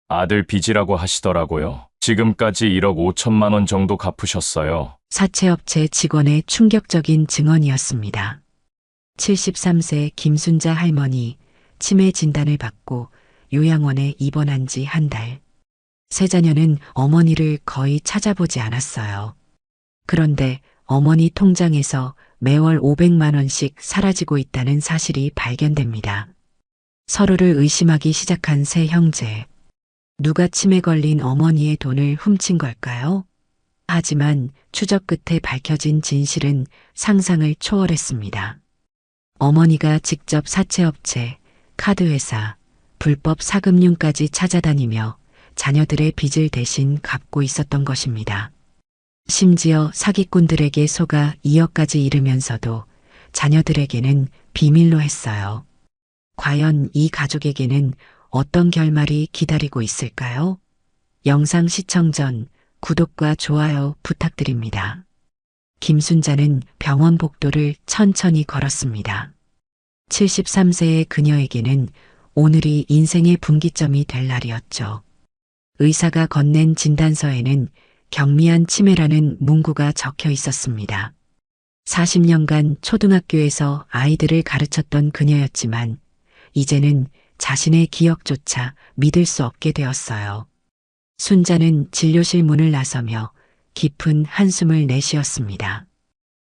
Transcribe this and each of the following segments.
아들 빚이라고 하시더라고요. 지금까지 1억 5천만 원 정도 갚으셨어요. 사채업체 직원의 충격적인 증언이었습니다. 73세 김순자 할머니 치매 진단을 받고 요양원에 입원한 지 한 달. 세 자녀는 어머니를 거의 찾아보지 않았어요. 그런데 어머니 통장에서 매월 500만 원씩 사라지고 있다는 사실이 발견됩니다. 서로를 의심하기 시작한 세 형제. 누가 치매 걸린 어머니의 돈을 훔친 걸까요? 하지만 추적 끝에 밝혀진 진실은 상상을 초월했습니다. 어머니가 직접 사채업체, 카드회사, 불법 사금융까지 찾아다니며 자녀들의 빚을 대신 갚고 있었던 것입니다. 심지어 사기꾼들에게 속아 2억까지 잃으면서도 자녀들에게는 비밀로 했어요. 과연 이 가족에게는 어떤 결말이 기다리고 있을까요? 영상 시청 전 구독과 좋아요 부탁드립니다. 김순자는 병원 복도를 천천히 걸었습니다. 73세의 그녀에게는 오늘이 인생의 분기점이 될 날이었죠. 의사가 건넨 진단서에는 경미한 치매라는 문구가 적혀 있었습니다. 40년간 초등학교에서 아이들을 가르쳤던 그녀였지만 이제는 자신의 기억조차 믿을 수 없게 되었어요. 순자는 진료실 문을 나서며 깊은 한숨을 내쉬었습니다.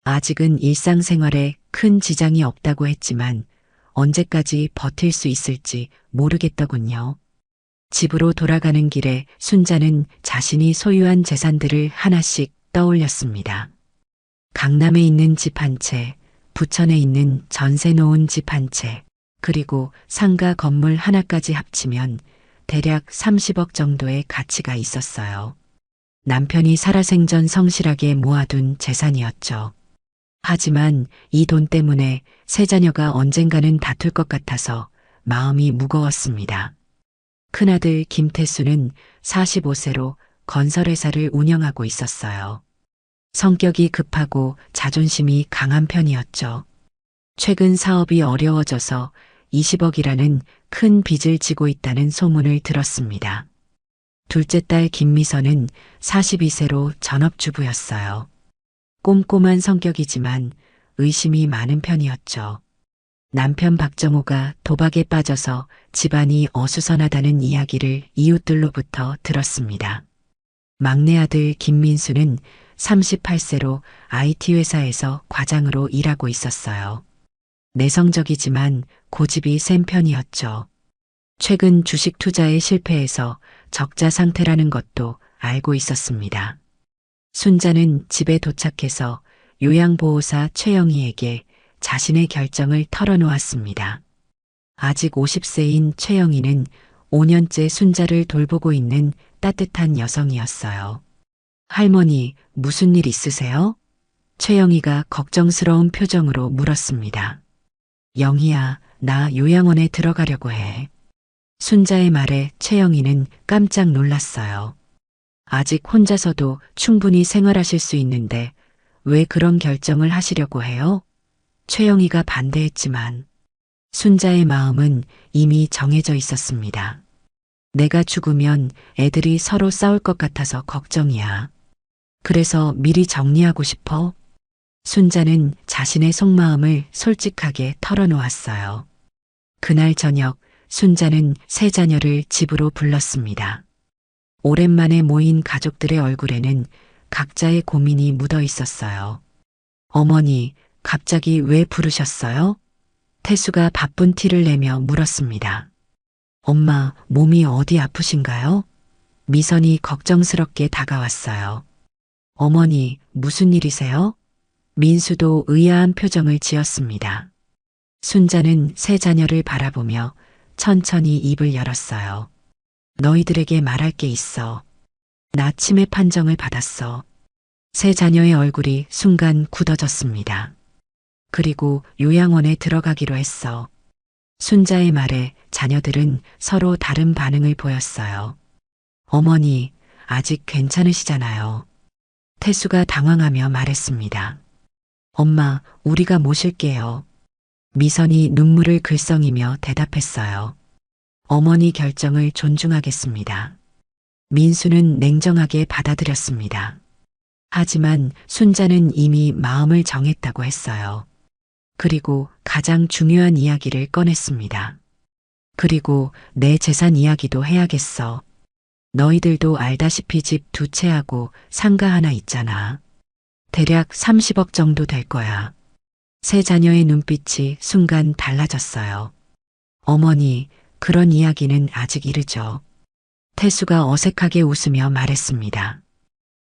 아직은 일상생활에 큰 지장이 없다고 했지만 언제까지 버틸 수 있을지 모르겠더군요. 집으로 돌아가는 길에 순자는 자신이 소유한 재산들을 하나씩 떠올렸습니다. 강남에 있는 집 한 채, 부천에 있는 전세 놓은 집 한 채, 그리고 상가 건물 하나까지 합치면 대략 30억 정도의 가치가 있었어요. 남편이 살아생전 성실하게 모아둔 재산이었죠. 하지만 이 돈 때문에 세 자녀가 언젠가는 다툴 것 같아서 마음이 무거웠습니다. 큰아들 김태수는 45세로 건설회사를 운영하고 있었어요. 성격이 급하고 자존심이 강한 편이었죠. 최근 사업이 어려워져서 20억이라는 큰 빚을 지고 있다는 소문을 들었습니다. 둘째 딸 김미선은 42세로 전업주부였어요. 꼼꼼한 성격이지만 의심이 많은 편이었죠. 남편 박정호가 도박에 빠져서 집안이 어수선하다는 이야기를 이웃들로부터 들었습니다. 막내 아들 김민수는 38세로 IT 회사에서 과장으로 일하고 있었어요. 내성적이지만 고집이 센 편이었죠. 최근 주식 투자에 실패해서 적자 상태라는 것도 알고 있었습니다. 순자는 집에 도착해서 요양보호사 최영희에게 자신의 결정을 털어놓았습니다. 아직 50세인 최영희는 5년째 순자를 돌보고 있는 따뜻한 여성이었어요. 할머니, 무슨 일 있으세요? 최영희가 걱정스러운 표정으로 물었습니다. 영희야, 나 요양원에 들어가려고 해. 순자의 말에 최영희는 깜짝 놀랐어요. 아직 혼자서도 충분히 생활하실 수 있는데 왜 그런 결정을 하시려고 해요? 최영희가 반대했지만 순자의 마음은 이미 정해져 있었습니다. 내가 죽으면 애들이 서로 싸울 것 같아서 걱정이야. 그래서 미리 정리하고 싶어. 순자는 자신의 속마음을 솔직하게 털어놓았어요. 그날 저녁 순자는 세 자녀를 집으로 불렀습니다. 오랜만에 모인 가족들의 얼굴에는 각자의 고민이 묻어 있었어요. 어머니, 갑자기 왜 부르셨어요? 태수가 바쁜 티를 내며 물었습니다. 엄마, 몸이 어디 아프신가요? 미선이 걱정스럽게 다가왔어요. 어머니, 무슨 일이세요? 민수도 의아한 표정을 지었습니다. 순자는 세 자녀를 바라보며 천천히 입을 열었어요. 너희들에게 말할 게 있어. 나 치매 판정을 받았어. 세 자녀의 얼굴이 순간 굳어졌습니다. 그리고 요양원에 들어가기로 했어. 순자의 말에 자녀들은 서로 다른 반응을 보였어요. 어머니, 아직 괜찮으시잖아요. 태수가 당황하며 말했습니다. 엄마, 우리가 모실게요. 미선이 눈물을 글썽이며 대답했어요. 어머니 결정을 존중하겠습니다. 민수는 냉정하게 받아들였습니다. 하지만 순자는 이미 마음을 정했다고 했어요. 그리고 가장 중요한 이야기를 꺼냈습니다. 그리고 내 재산 이야기도 해야겠어. 너희들도 알다시피 집 2채하고 상가 하나 있잖아. 대략 30억 정도 될 거야. 세 자녀의 눈빛이 순간 달라졌어요. 어머니, 그런 이야기는 아직 이르죠. 태수가 어색하게 웃으며 말했습니다.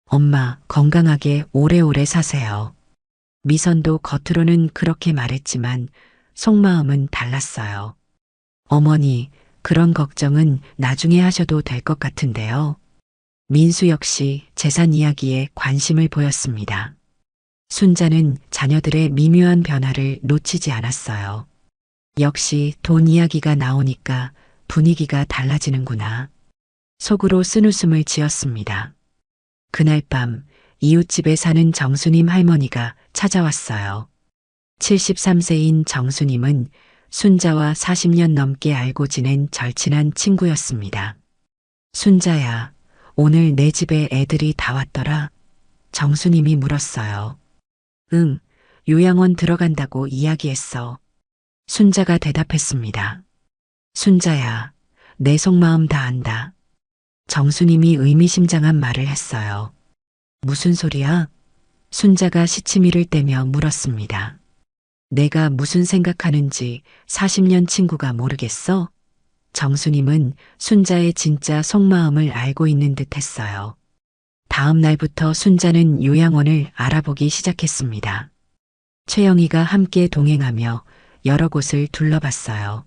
엄마, 건강하게 오래오래 사세요. 미선도 겉으로는 그렇게 말했지만 속마음은 달랐어요. 어머니, 그런 걱정은 나중에 하셔도 될 것 같은데요. 민수 역시 재산 이야기에 관심을 보였습니다. 순자는 자녀들의 미묘한 변화를 놓치지 않았어요. 역시 돈 이야기가 나오니까 분위기가 달라지는구나. 속으로 쓴웃음을 지었습니다. 그날 밤 이웃집에 사는 정수님 할머니가 찾아왔어요. 73세인 정수님은 순자와 40년 넘게 알고 지낸 절친한 친구였습니다. 순자야, 오늘 내 집에 애들이 다 왔더라. 정수님이 물었어요. 응, 요양원 들어간다고 이야기했어. 순자가 대답했습니다. 순자야, 내 속마음 다 안다. 정수님이 의미심장한 말을 했어요. 무슨 소리야? 순자가 시치미를 떼며 물었습니다. 내가 무슨 생각하는지 40년 친구가 모르겠어? 정수님은 순자의 진짜 속마음을 알고 있는 듯 했어요. 다음 날부터 순자는 요양원을 알아보기 시작했습니다. 최영희가 함께 동행하며 여러 곳을 둘러봤어요.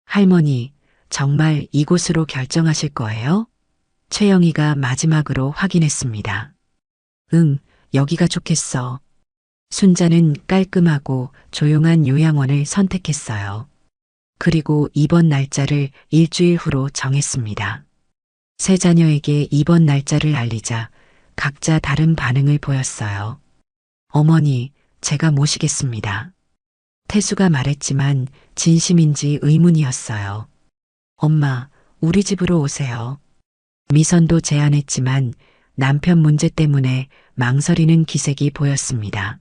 할머니, 정말 이곳으로 결정하실 거예요? 최영희가 마지막으로 확인했습니다. 응, 여기가 좋겠어. 순자는 깔끔하고 조용한 요양원을 선택했어요. 그리고 입원 날짜를 일주일 후로 정했습니다. 세 자녀에게 입원 날짜를 알리자 각자 다른 반응을 보였어요. 어머니, 제가 모시겠습니다. 태수가 말했지만 진심인지 의문이었어요. 엄마, 우리 집으로 오세요. 미선도 제안했지만 남편 문제 때문에 망설이는 기색이 보였습니다.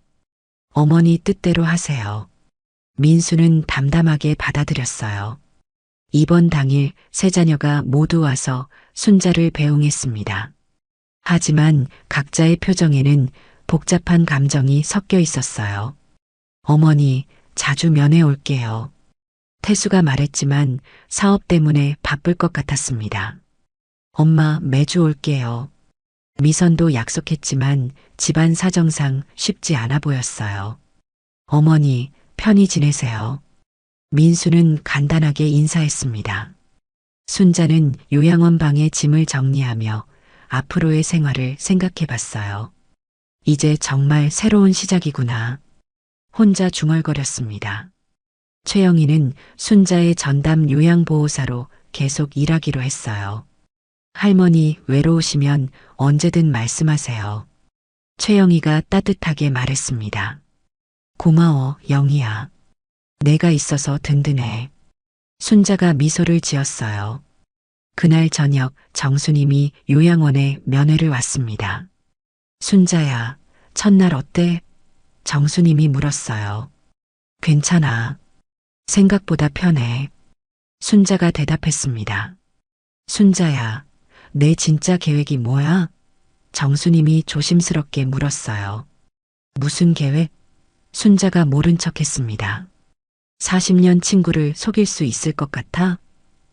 어머니 뜻대로 하세요. 민수는 담담하게 받아들였어요. 입원 당일 세 자녀가 모두 와서 순자를 배웅했습니다. 하지만 각자의 표정에는 복잡한 감정이 섞여 있었어요. 어머니, 자주 면회 올게요. 태수가 말했지만 사업 때문에 바쁠 것 같았습니다. 엄마, 매주 올게요. 미선도 약속했지만 집안 사정상 쉽지 않아 보였어요. 어머니, 편히 지내세요. 민수는 간단하게 인사했습니다. 순자는 요양원 방에 짐을 정리하며 앞으로의 생활을 생각해 봤어요. 이제 정말 새로운 시작이구나. 혼자 중얼거렸습니다. 최영희는 순자의 전담 요양보호사로 계속 일하기로 했어요. 할머니 외로우시면 언제든 말씀하세요. 최영희가 따뜻하게 말했습니다. 고마워, 영희야. 내가 있어서 든든해. 순자가 미소를 지었어요. 그날 저녁 정수님이 요양원에 면회를 왔습니다. 순자야, 첫날 어때? 정수님이 물었어요. 괜찮아. 생각보다 편해. 순자가 대답했습니다. 순자야, 내 진짜 계획이 뭐야? 정수님이 조심스럽게 물었어요. 무슨 계획? 순자가 모른 척 했습니다. 40년 친구를 속일 수 있을 것 같아?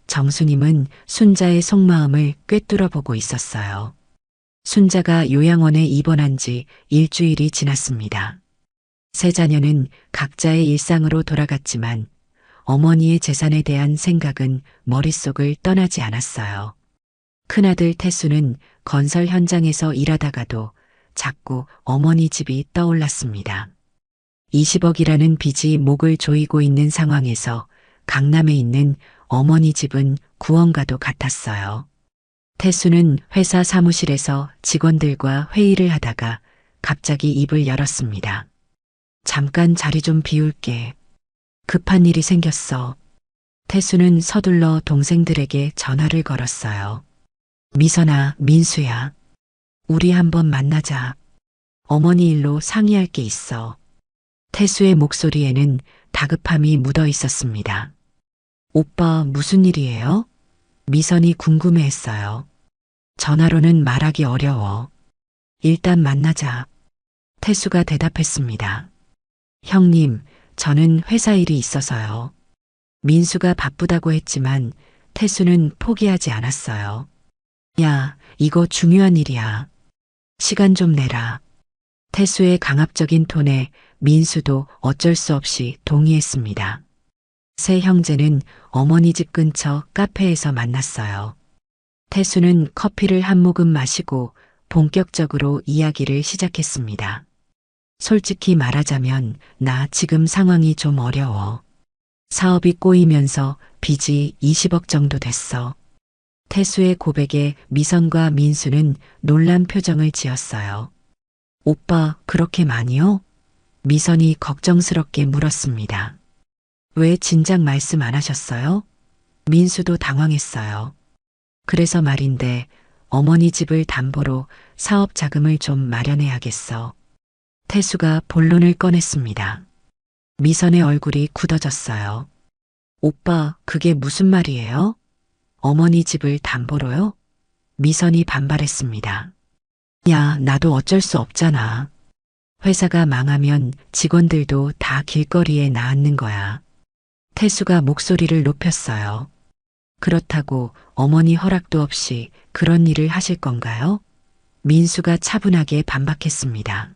정수님은 순자의 속마음을 꿰뚫어 보고 있었어요. 순자가 요양원에 입원한 지 일주일이 지났습니다. 세 자녀는 각자의 일상으로 돌아갔지만 어머니의 재산에 대한 생각은 머릿속을 떠나지 않았어요. 큰아들 태수는 건설 현장에서 일하다가도 자꾸 어머니 집이 떠올랐습니다. 20억이라는 빚이 목을 조이고 있는 상황에서 강남에 있는 어머니 집은 구원과도 같았어요. 태수는 회사 사무실에서 직원들과 회의를 하다가 갑자기 입을 열었습니다. 잠깐 자리 좀 비울게. 급한 일이 생겼어. 태수는 서둘러 동생들에게 전화를 걸었어요. 미선아, 민수야. 우리 한번 만나자. 어머니 일로 상의할 게 있어. 태수의 목소리에는 다급함이 묻어 있었습니다. 오빠, 무슨 일이에요? 미선이 궁금해했어요. 전화로는 말하기 어려워. 일단 만나자. 태수가 대답했습니다. 형님, 저는 회사 일이 있어서요. 민수가 바쁘다고 했지만 태수는 포기하지 않았어요. 야, 이거 중요한 일이야. 시간 좀 내라. 태수의 강압적인 톤에 민수도 어쩔 수 없이 동의했습니다. 세 형제는 어머니 집 근처 카페에서 만났어요. 태수는 커피를 한 모금 마시고 본격적으로 이야기를 시작했습니다. 솔직히 말하자면 나 지금 상황이 좀 어려워. 사업이 꼬이면서 빚이 20억 정도 됐어. 태수의 고백에 미선과 민수는 놀란 표정을 지었어요. 오빠, 그렇게 많이요? 미선이 걱정스럽게 물었습니다. 왜 진작 말씀 안 하셨어요? 민수도 당황했어요. 그래서 말인데 어머니 집을 담보로 사업 자금을 좀 마련해야겠어. 태수가 본론을 꺼냈습니다. 미선의 얼굴이 굳어졌어요. 오빠, 그게 무슨 말이에요? 어머니 집을 담보로요? 미선이 반발했습니다. 야, 나도 어쩔 수 없잖아. 회사가 망하면 직원들도 다 길거리에 나앉는 거야. 태수가 목소리를 높였어요. 그렇다고 어머니 허락도 없이 그런 일을 하실 건가요? 민수가 차분하게 반박했습니다.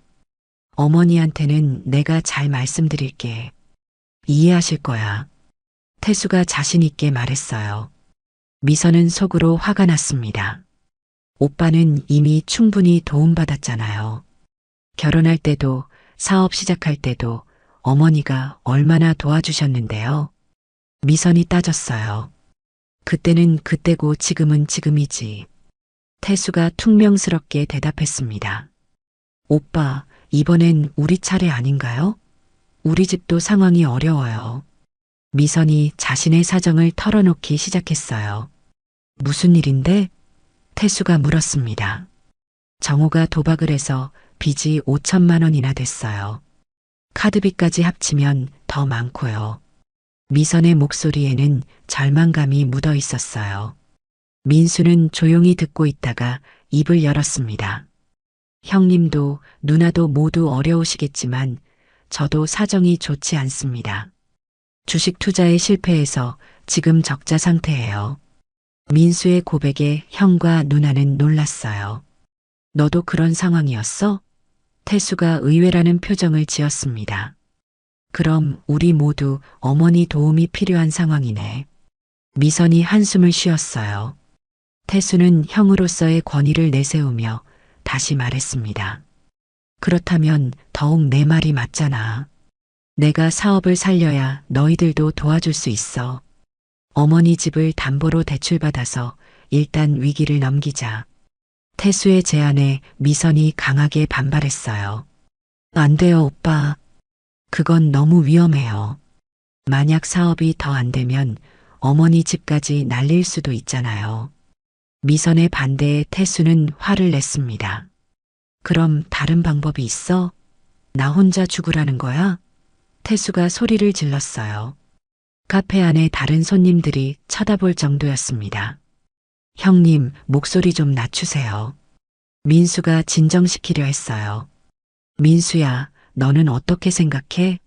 어머니한테는 내가 잘 말씀드릴게. 이해하실 거야. 태수가 자신 있게 말했어요. 미선은 속으로 화가 났습니다. 오빠는 이미 충분히 도움받았잖아요. 결혼할 때도 사업 시작할 때도 어머니가 얼마나 도와주셨는데요. 미선이 따졌어요. 그때는 그때고 지금은 지금이지. 태수가 퉁명스럽게 대답했습니다. 오빠, 이번엔 우리 차례 아닌가요? 우리 집도 상황이 어려워요. 미선이 자신의 사정을 털어놓기 시작했어요. 무슨 일인데? 태수가 물었습니다. 정호가 도박을 해서 빚이 5천만 원이나 됐어요. 카드빚까지 합치면 더 많고요. 미선의 목소리에는 절망감이 묻어 있었어요. 민수는 조용히 듣고 있다가 입을 열었습니다. 형님도 누나도 모두 어려우시겠지만 저도 사정이 좋지 않습니다. 주식 투자에 실패해서 지금 적자 상태예요. 민수의 고백에 형과 누나는 놀랐어요. 너도 그런 상황이었어? 태수가 의외라는 표정을 지었습니다. 그럼 우리 모두 어머니 도움이 필요한 상황이네. 미선이 한숨을 쉬었어요. 태수는 형으로서의 권위를 내세우며 다시 말했습니다. 그렇다면 더욱 내 말이 맞잖아. 내가 사업을 살려야 너희들도 도와줄 수 있어. 어머니 집을 담보로 대출받아서 일단 위기를 넘기자. 태수의 제안에 미선이 강하게 반발했어요. 안 돼요, 오빠. 그건 너무 위험해요. 만약 사업이 더 안 되면 어머니 집까지 날릴 수도 있잖아요. 미선의 반대에 태수는 화를 냈습니다. 그럼 다른 방법이 있어? 나 혼자 죽으라는 거야? 태수가 소리를 질렀어요. 카페 안에 다른 손님들이 쳐다볼 정도였습니다. 형님, 목소리 좀 낮추세요. 민수가 진정시키려 했어요. 민수야, 너는 어떻게 생각해?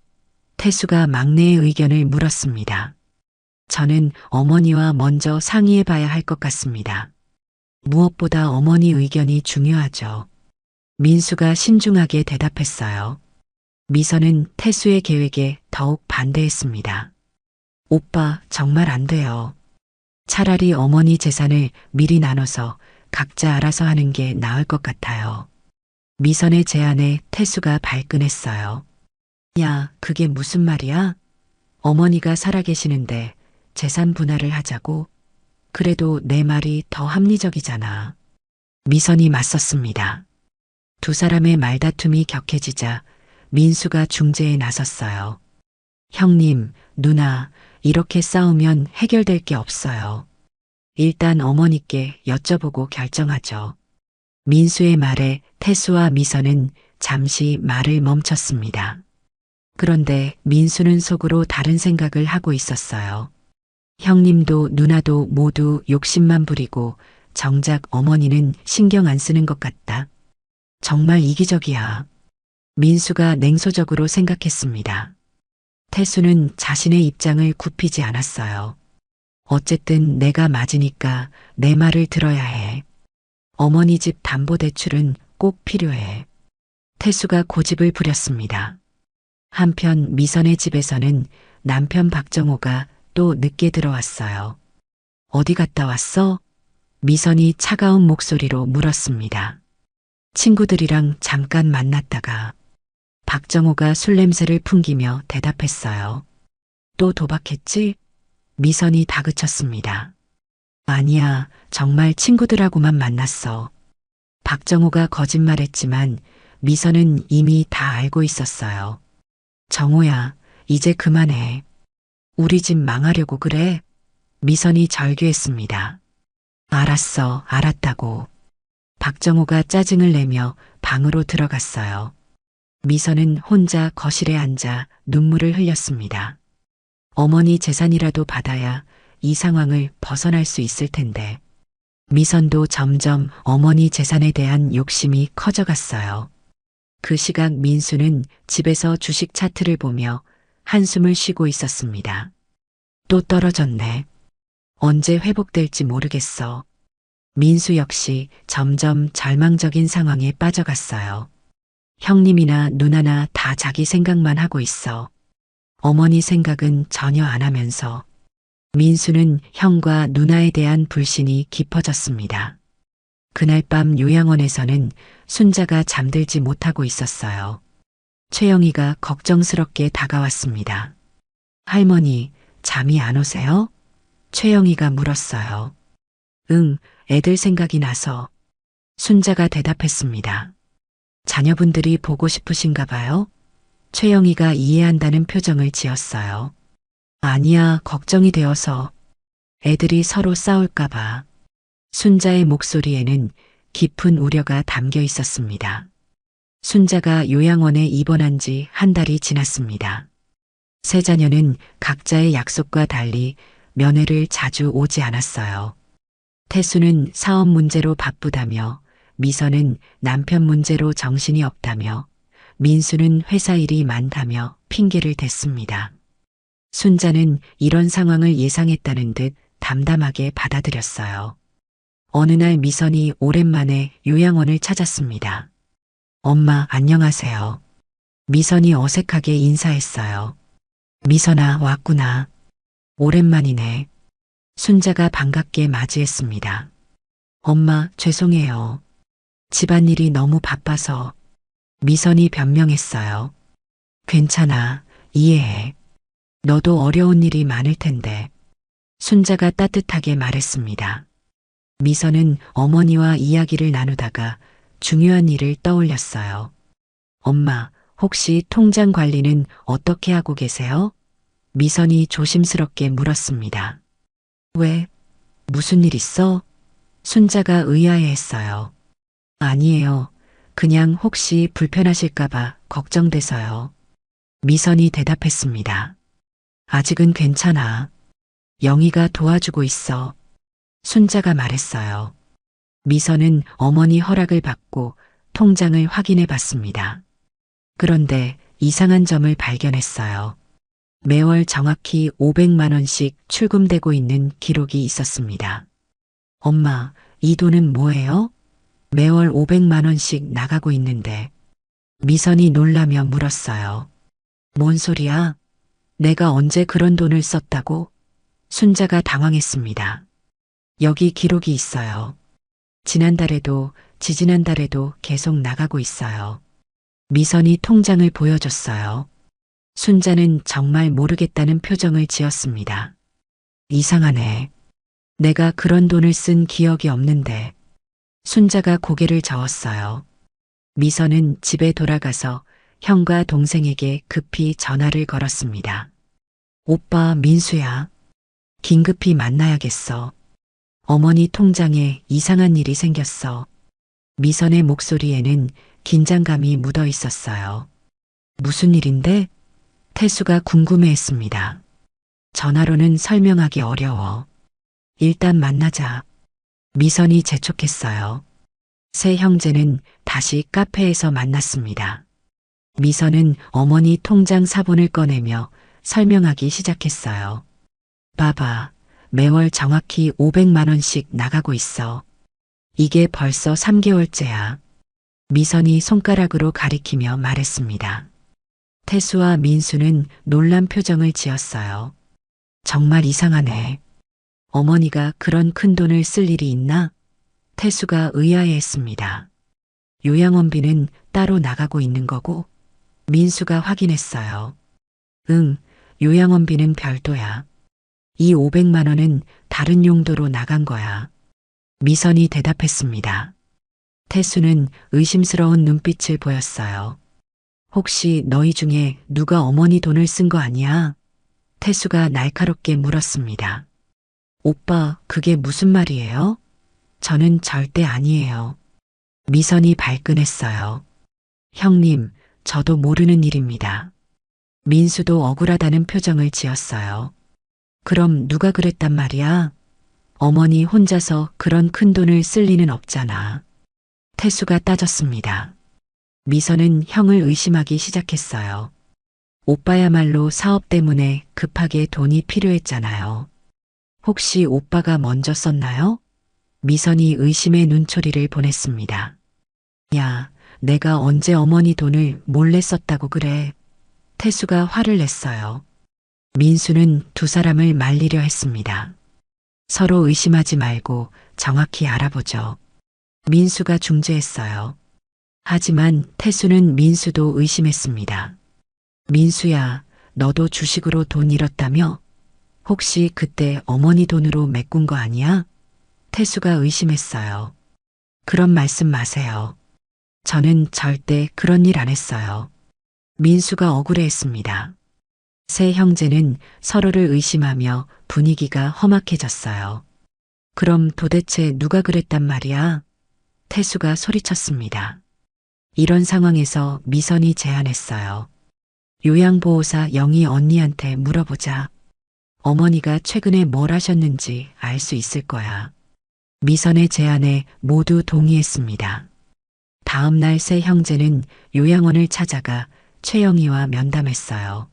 태수가 막내의 의견을 물었습니다. 저는 어머니와 먼저 상의해 봐야 할 것 같습니다. 무엇보다 어머니 의견이 중요하죠. 민수가 신중하게 대답했어요. 미선은 태수의 계획에 더욱 반대했습니다. 오빠, 정말 안 돼요. 차라리 어머니 재산을 미리 나눠서 각자 알아서 하는 게 나을 것 같아요. 미선의 제안에 태수가 발끈했어요. 야, 그게 무슨 말이야? 어머니가 살아계시는데 재산 분할을 하자고? 그래도 내 말이 더 합리적이잖아. 미선이 맞섰습니다. 두 사람의 말다툼이 격해지자 민수가 중재에 나섰어요. 형님, 누나, 이렇게 싸우면 해결될 게 없어요. 일단 어머니께 여쭤보고 결정하죠. 민수의 말에 태수와 미선은 잠시 말을 멈췄습니다. 그런데 민수는 속으로 다른 생각을 하고 있었어요. 형님도 누나도 모두 욕심만 부리고 정작 어머니는 신경 안 쓰는 것 같다. 정말 이기적이야. 민수가 냉소적으로 생각했습니다. 태수는 자신의 입장을 굽히지 않았어요. 어쨌든 내가 맞으니까 내 말을 들어야 해. 어머니 집 담보대출은 꼭 필요해. 태수가 고집을 부렸습니다. 한편 미선의 집에서는 남편 박정호가 또 늦게 들어왔어요. 어디 갔다 왔어? 미선이 차가운 목소리로 물었습니다. 친구들이랑 잠깐 만났다가 박정호가 술 냄새를 풍기며 대답했어요. 또 도박했지? 미선이 다그쳤습니다. 아니야, 정말 친구들하고만 만났어. 박정호가 거짓말했지만 미선은 이미 다 알고 있었어요. 정호야, 이제 그만해. 우리 집 망하려고 그래? 미선이 절규했습니다. 알았어, 알았다고. 박정호가 짜증을 내며 방으로 들어갔어요. 미선은 혼자 거실에 앉아 눈물을 흘렸습니다. 어머니 재산이라도 받아야 이 상황을 벗어날 수 있을 텐데. 미선도 점점 어머니 재산에 대한 욕심이 커져갔어요. 그 시각 민수는 집에서 주식 차트를 보며 한숨을 쉬고 있었습니다. 또 떨어졌네. 언제 회복될지 모르겠어. 민수 역시 점점 절망적인 상황에 빠져갔어요. 형님이나 누나나 다 자기 생각만 하고 있어. 어머니 생각은 전혀 안 하면서. 민수는 형과 누나에 대한 불신이 깊어졌습니다. 그날 밤 요양원에서는 순자가 잠들지 못하고 있었어요. 최영희가 걱정스럽게 다가왔습니다. 할머니, 잠이 안 오세요? 최영희가 물었어요. 응, 애들 생각이 나서. 순자가 대답했습니다. 자녀분들이 보고 싶으신가 봐요? 최영희가 이해한다는 표정을 지었어요. 아니야, 걱정이 되어서. 애들이 서로 싸울까 봐. 순자의 목소리에는 깊은 우려가 담겨 있었습니다. 순자가 요양원에 입원한 지 한 달이 지났습니다. 세 자녀는 각자의 약속과 달리 면회를 자주 오지 않았어요. 태수는 사업 문제로 바쁘다며, 미선은 남편 문제로 정신이 없다며, 민수는 회사 일이 많다며 핑계를 댔습니다. 순자는 이런 상황을 예상했다는 듯 담담하게 받아들였어요. 어느 날 미선이 오랜만에 요양원을 찾았습니다. 엄마, 안녕하세요. 미선이 어색하게 인사했어요. 미선아, 왔구나. 오랜만이네. 순자가 반갑게 맞이했습니다. 엄마, 죄송해요. 집안일이 너무 바빠서. 미선이 변명했어요. 괜찮아, 이해해. 너도 어려운 일이 많을 텐데. 순자가 따뜻하게 말했습니다. 미선은 어머니와 이야기를 나누다가 중요한 일을 떠올렸어요. 엄마, 혹시 통장 관리는 어떻게 하고 계세요? 미선이 조심스럽게 물었습니다. 왜? 무슨 일 있어? 순자가 의아해했어요. 아니에요. 그냥 혹시 불편하실까봐 걱정돼서요. 미선이 대답했습니다. 아직은 괜찮아. 영희가 도와주고 있어. 순자가 말했어요. 미선은 어머니 허락을 받고 통장을 확인해 봤습니다. 그런데 이상한 점을 발견했어요. 매월 정확히 500만 원씩 출금되고 있는 기록이 있었습니다. 엄마, 이 돈은 뭐예요? 매월 500만 원씩 나가고 있는데. 미선이 놀라며 물었어요. 뭔 소리야? 내가 언제 그런 돈을 썼다고? 순자가 당황했습니다. 여기 기록이 있어요. 지난달에도 지지난달에도 계속 나가고 있어요. 미선이 통장을 보여줬어요. 순자는 정말 모르겠다는 표정을 지었습니다. 이상하네. 내가 그런 돈을 쓴 기억이 없는데. 순자가 고개를 저었어요. 미선은 집에 돌아가서 형과 동생에게 급히 전화를 걸었습니다. 오빠, 민수야. 긴급히 만나야겠어. 어머니 통장에 이상한 일이 생겼어. 미선의 목소리에는 긴장감이 묻어 있었어요. 무슨 일인데? 태수가 궁금해했습니다. 전화로는 설명하기 어려워. 일단 만나자. 미선이 재촉했어요. 세 형제는 다시 카페에서 만났습니다. 미선은 어머니 통장 사본을 꺼내며 설명하기 시작했어요. 봐봐, 매월 정확히 500만 원씩 나가고 있어. 이게 벌써 3개월째야. 미선이 손가락으로 가리키며 말했습니다. 태수와 민수는 놀란 표정을 지었어요. 정말 이상하네. 어머니가 그런 큰 돈을 쓸 일이 있나? 태수가 의아해했습니다. 요양원비는 따로 나가고 있는 거고? 민수가 확인했어요. 응, 요양원비는 별도야. 이 500만 원은 다른 용도로 나간 거야. 미선이 대답했습니다. 태수는 의심스러운 눈빛을 보였어요. 혹시 너희 중에 누가 어머니 돈을 쓴 거 아니야? 태수가 날카롭게 물었습니다. 오빠, 그게 무슨 말이에요? 저는 절대 아니에요. 미선이 발끈했어요. 형님, 저도 모르는 일입니다. 민수도 억울하다는 표정을 지었어요. 그럼 누가 그랬단 말이야? 어머니 혼자서 그런 큰 돈을 쓸 리는 없잖아. 태수가 따졌습니다. 미선은 형을 의심하기 시작했어요. 오빠야말로 사업 때문에 급하게 돈이 필요했잖아요. 혹시 오빠가 먼저 썼나요? 미선이 의심의 눈초리를 보냈습니다. 야, 내가 언제 어머니 돈을 몰래 썼다고 그래. 태수가 화를 냈어요. 민수는 두 사람을 말리려 했습니다. 서로 의심하지 말고 정확히 알아보죠. 민수가 중재했어요. 하지만 태수는 민수도 의심했습니다. 민수야, 너도 주식으로 돈 잃었다며? 혹시 그때 어머니 돈으로 메꾼 거 아니야? 태수가 의심했어요. 그런 말씀 마세요. 저는 절대 그런 일 안 했어요. 민수가 억울해했습니다. 세 형제는 서로를 의심하며 분위기가 험악해졌어요. 그럼 도대체 누가 그랬단 말이야? 태수가 소리쳤습니다. 이런 상황에서 미선이 제안했어요. 요양보호사 영희 언니한테 물어보자. 어머니가 최근에 뭘 하셨는지 알 수 있을 거야. 미선의 제안에 모두 동의했습니다. 다음 날 세 형제는 요양원을 찾아가 최영희와 면담했어요.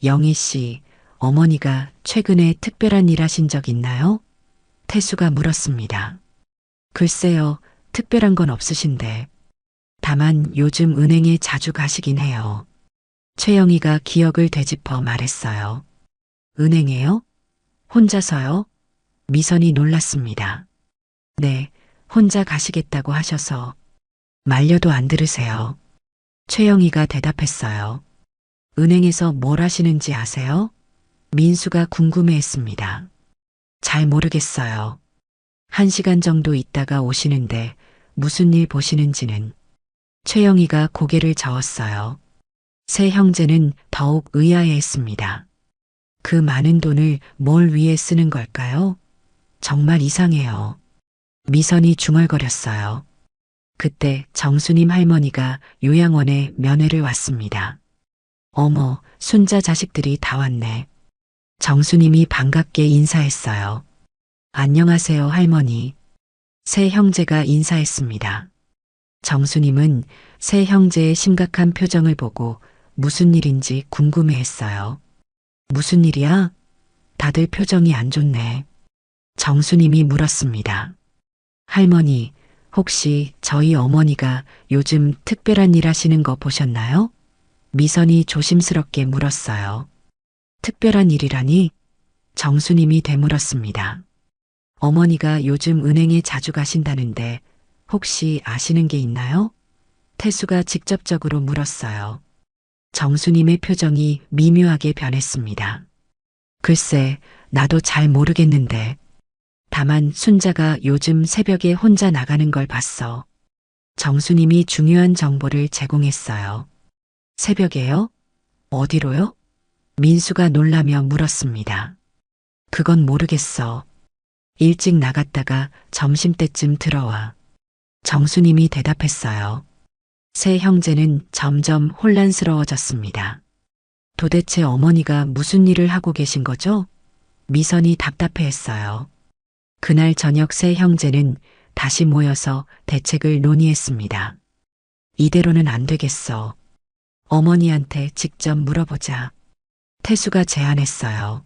영희 씨, 어머니가 최근에 특별한 일 하신 적 있나요? 태수가 물었습니다. 글쎄요, 특별한 건 없으신데. 다만 요즘 은행에 자주 가시긴 해요. 최영희가 기억을 되짚어 말했어요. 은행에요? 혼자서요? 미선이 놀랐습니다. 네, 혼자 가시겠다고 하셔서. 말려도 안 들으세요. 최영희가 대답했어요. 은행에서 뭘 하시는지 아세요? 민수가 궁금해했습니다. 잘 모르겠어요. 1시간 정도 있다가 오시는데 무슨 일 보시는지는. 최영희가 고개를 저었어요. 세 형제는 더욱 의아해했습니다. 그 많은 돈을 뭘 위해 쓰는 걸까요? 정말 이상해요. 미선이 중얼거렸어요. 그때 정수님 할머니가 요양원에 면회를 왔습니다. 어머, 손자 자식들이 다 왔네. 정수님이 반갑게 인사했어요. 안녕하세요, 할머니. 세 형제가 인사했습니다. 정수님은 세 형제의 심각한 표정을 보고 무슨 일인지 궁금해했어요. 무슨 일이야? 다들 표정이 안 좋네. 정수님이 물었습니다. 할머니, 혹시 저희 어머니가 요즘 특별한 일 하시는 거 보셨나요? 미선이 조심스럽게 물었어요. 특별한 일이라니? 정수님이 되물었습니다. 어머니가 요즘 은행에 자주 가신다는데 혹시 아시는 게 있나요? 태수가 직접적으로 물었어요. 정수님의 표정이 미묘하게 변했습니다. 글쎄, 나도 잘 모르겠는데. 다만 순자가 요즘 새벽에 혼자 나가는 걸 봤어. 정수님이 중요한 정보를 제공했어요. 새벽에요? 어디로요? 민수가 놀라며 물었습니다. 그건 모르겠어. 일찍 나갔다가 점심때쯤 들어와. 정수님이 대답했어요. 세 형제는 점점 혼란스러워졌습니다. 도대체 어머니가 무슨 일을 하고 계신 거죠? 미선이 답답해했어요. 그날 저녁 세 형제는 다시 모여서 대책을 논의했습니다. 이대로는 안 되겠어. 어머니한테 직접 물어보자. 태수가 제안했어요.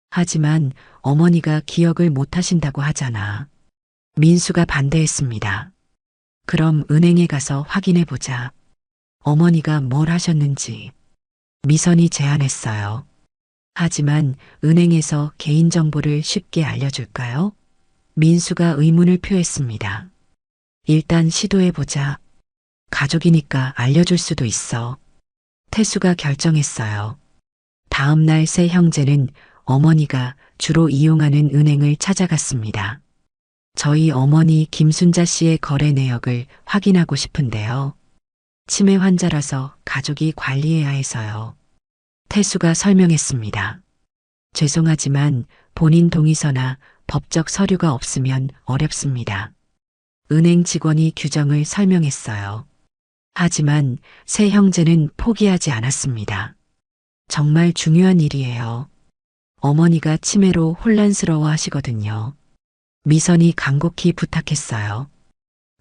하지만 어머니가 기억을 못 하신다고 하잖아. 민수가 반대했습니다. 그럼 은행에 가서 확인해 보자. 어머니가 뭘 하셨는지. 미선이 제안했어요. 하지만 은행에서 개인정보를 쉽게 알려줄까요? 민수가 의문을 표했습니다. 일단 시도해 보자. 가족이니까 알려줄 수도 있어. 태수가 결정했어요. 다음 날 세 형제는 어머니가 주로 이용하는 은행을 찾아갔습니다. 저희 어머니 김순자 씨의 거래 내역을 확인하고 싶은데요. 치매 환자라서 가족이 관리해야 해서요. 태수가 설명했습니다. 죄송하지만 본인 동의서나 법적 서류가 없으면 어렵습니다. 은행 직원이 규정을 설명했어요. 하지만 세 형제는 포기하지 않았습니다. 정말 중요한 일이에요. 어머니가 치매로 혼란스러워 하시거든요. 미선이 간곡히 부탁했어요.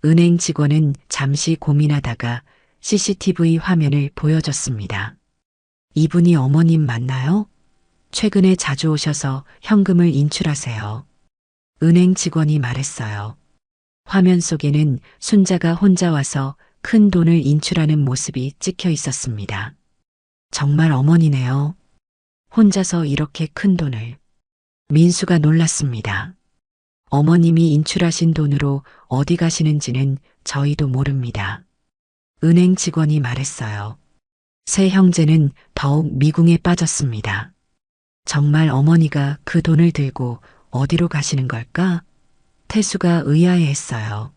은행 직원은 잠시 고민하다가 CCTV 화면을 보여줬습니다. 이분이 어머님 맞나요? 최근에 자주 오셔서 현금을 인출하세요. 은행 직원이 말했어요. 화면 속에는 순자가 혼자 와서 큰 돈을 인출하는 모습이 찍혀 있었습니다. 정말 어머니네요. 혼자서 이렇게 큰 돈을. 민수가 놀랐습니다. 어머님이 인출하신 돈으로 어디 가시는지는 저희도 모릅니다. 은행 직원이 말했어요. 세 형제는 더욱 미궁에 빠졌습니다. 정말 어머니가 그 돈을 들고 어디로 가시는 걸까? 태수가 의아해했어요.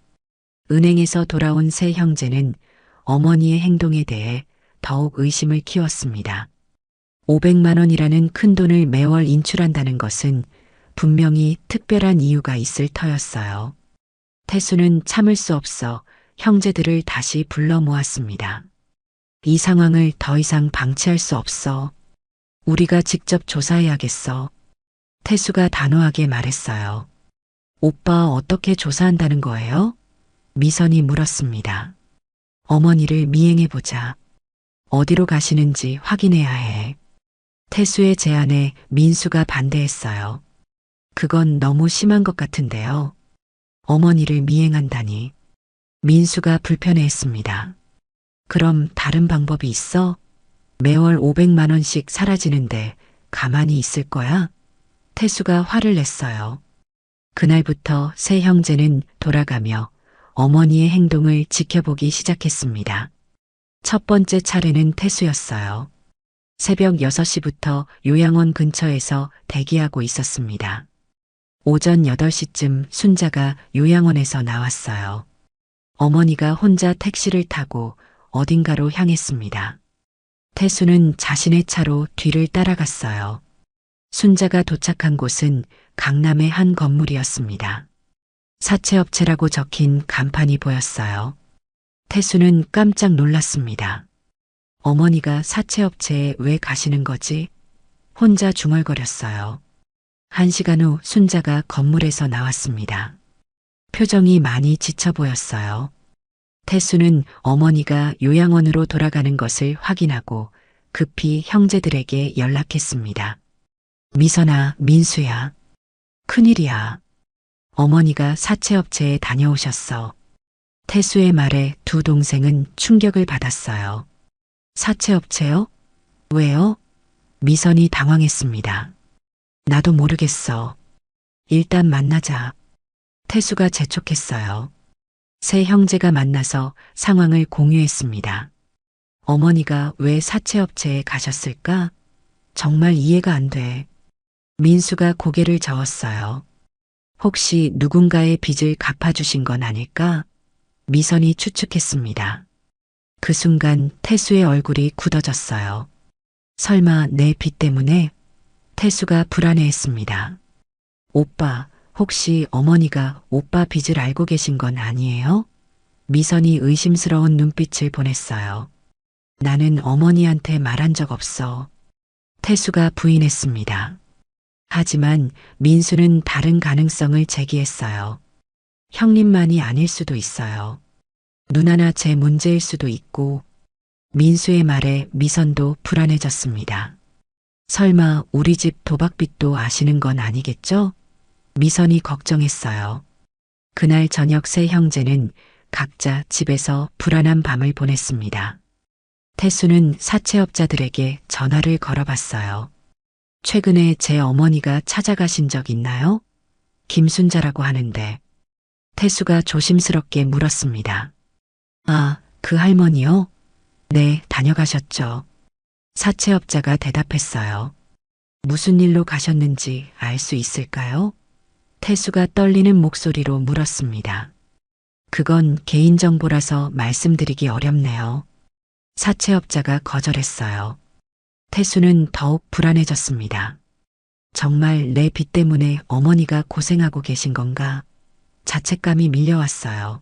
은행에서 돌아온 세 형제는 어머니의 행동에 대해 더욱 의심을 키웠습니다. 500만 원이라는 큰 돈을 매월 인출한다는 것은 분명히 특별한 이유가 있을 터였어요. 태수는 참을 수 없어 형제들을 다시 불러 모았습니다. 이 상황을 더 이상 방치할 수 없어. 우리가 직접 조사해야겠어. 태수가 단호하게 말했어요. 오빠 어떻게 조사한다는 거예요? 미선이 물었습니다. 어머니를 미행해보자. 어디로 가시는지 확인해야 해. 태수의 제안에 민수가 반대했어요. 그건 너무 심한 것 같은데요. 어머니를 미행한다니. 민수가 불편해했습니다. 그럼 다른 방법이 있어? 매월 500만 원씩 사라지는데 가만히 있을 거야? 태수가 화를 냈어요. 그날부터 세 형제는 돌아가며 어머니의 행동을 지켜보기 시작했습니다. 첫 번째 차례는 태수였어요. 새벽 6시부터 요양원 근처에서 대기하고 있었습니다. 오전 8시쯤 순자가 요양원에서 나왔어요. 어머니가 혼자 택시를 타고 어딘가로 향했습니다. 태수는 자신의 차로 뒤를 따라갔어요. 순자가 도착한 곳은 강남의 한 건물이었습니다. 사채업체라고 적힌 간판이 보였어요. 태수는 깜짝 놀랐습니다. 어머니가 사채업체에 왜 가시는 거지? 혼자 중얼거렸어요. 1시간 후 순자가 건물에서 나왔습니다. 표정이 많이 지쳐 보였어요. 태수는 어머니가 요양원으로 돌아가는 것을 확인하고 급히 형제들에게 연락했습니다. 미선아, 민수야. 큰일이야. 어머니가 사채업체에 다녀오셨어. 태수의 말에 두 동생은 충격을 받았어요. 사채업체요? 왜요? 미선이 당황했습니다. 나도 모르겠어. 일단 만나자. 태수가 재촉했어요. 세 형제가 만나서 상황을 공유했습니다. 어머니가 왜 사채업체에 가셨을까? 정말 이해가 안 돼. 민수가 고개를 저었어요. 혹시 누군가의 빚을 갚아주신 건 아닐까? 미선이 추측했습니다. 그 순간 태수의 얼굴이 굳어졌어요. 설마 내 빚 때문에? 태수가 불안해했습니다. 오빠, 혹시 어머니가 오빠 빚을 알고 계신 건 아니에요? 미선이 의심스러운 눈빛을 보냈어요. 나는 어머니한테 말한 적 없어. 태수가 부인했습니다. 하지만 민수는 다른 가능성을 제기했어요. 형님만이 아닐 수도 있어요. 누나나 제 문제일 수도 있고. 민수의 말에 미선도 불안해졌습니다. 설마 우리 집 도박빚도 아시는 건 아니겠죠? 미선이 걱정했어요. 그날 저녁 세 형제는 각자 집에서 불안한 밤을 보냈습니다. 태수는 사채업자들에게 전화를 걸어봤어요. 최근에 제 어머니가 찾아가신 적 있나요? 김순자라고 하는데. 태수가 조심스럽게 물었습니다. 아, 그 할머니요? 네, 다녀가셨죠. 사채업자가 대답했어요. 무슨 일로 가셨는지 알 수 있을까요? 태수가 떨리는 목소리로 물었습니다. 그건 개인정보라서 말씀드리기 어렵네요. 사채업자가 거절했어요. 태수는 더욱 불안해졌습니다. 정말 내 빚 때문에 어머니가 고생하고 계신 건가? 자책감이 밀려왔어요.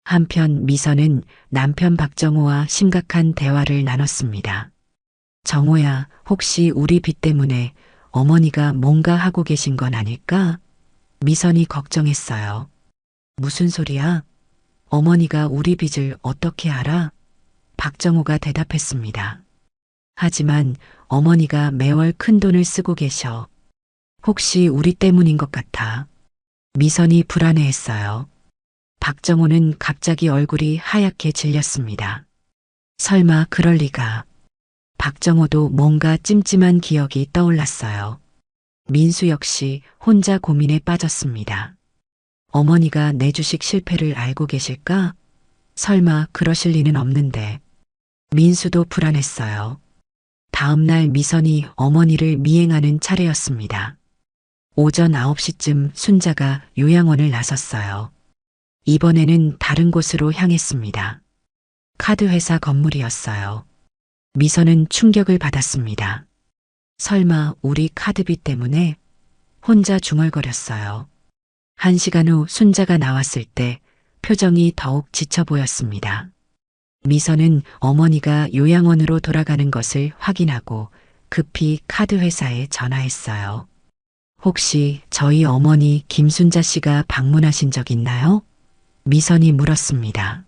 한편 미선은 남편 박정호와 심각한 대화를 나눴습니다. 정호야, 혹시 우리 빚 때문에 어머니가 뭔가 하고 계신 건 아닐까? 미선이 걱정했어요. 무슨 소리야? 어머니가 우리 빚을 어떻게 알아? 박정호가 대답했습니다. 하지만 어머니가 매월 큰 돈을 쓰고 계셔. 혹시 우리 때문인 것 같아. 미선이 불안해했어요. 박정호는 갑자기 얼굴이 하얗게 질렸습니다. 설마 그럴 리가. 박정호도 뭔가 찜찜한 기억이 떠올랐어요. 민수 역시 혼자 고민에 빠졌습니다. 어머니가 내 주식 실패를 알고 계실까? 설마 그러실 리는 없는데. 민수도 불안했어요. 다음 날 미선이 어머니를 미행하는 차례였습니다. 오전 9시쯤 순자가 요양원을 나섰어요. 이번에는 다른 곳으로 향했습니다. 카드회사 건물이었어요. 미선은 충격을 받았습니다. 설마 우리 카드비 때문에? 혼자 중얼거렸어요. 1시간 후 순자가 나왔을 때 표정이 더욱 지쳐 보였습니다. 미선은 어머니가 요양원으로 돌아가는 것을 확인하고 급히 카드회사에 전화했어요. 혹시 저희 어머니 김순자 씨가 방문하신 적 있나요? 미선이 물었습니다.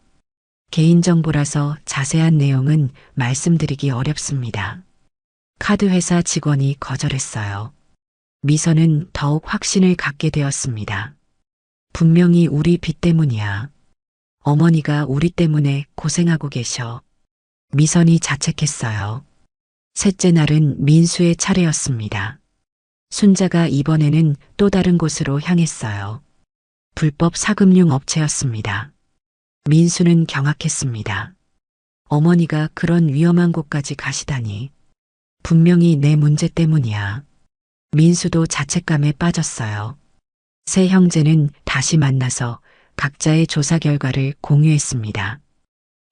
개인정보라서 자세한 내용은 말씀드리기 어렵습니다. 카드회사 직원이 거절했어요. 미선은 더욱 확신을 갖게 되었습니다. 분명히 우리 빚 때문이야. 어머니가 우리 때문에 고생하고 계셔. 미선이 자책했어요. 셋째 날은 민수의 차례였습니다. 순자가 이번에는 또 다른 곳으로 향했어요. 불법 사금융 업체였습니다. 민수는 경악했습니다. 어머니가 그런 위험한 곳까지 가시다니. 분명히 내 문제 때문이야. 민수도 자책감에 빠졌어요. 세 형제는 다시 만나서 각자의 조사 결과를 공유했습니다.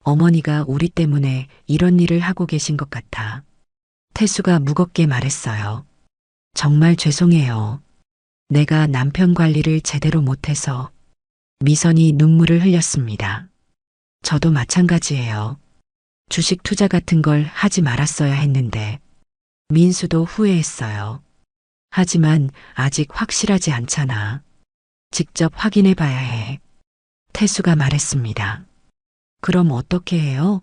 어머니가 우리 때문에 이런 일을 하고 계신 것 같아. 태수가 무겁게 말했어요. 정말 죄송해요. 내가 남편 관리를 제대로 못해서. 미선이 눈물을 흘렸습니다. 저도 마찬가지예요. 주식 투자 같은 걸 하지 말았어야 했는데. 민수도 후회했어요. 하지만 아직 확실하지 않잖아. 직접 확인해 봐야 해. 태수가 말했습니다. 그럼 어떻게 해요?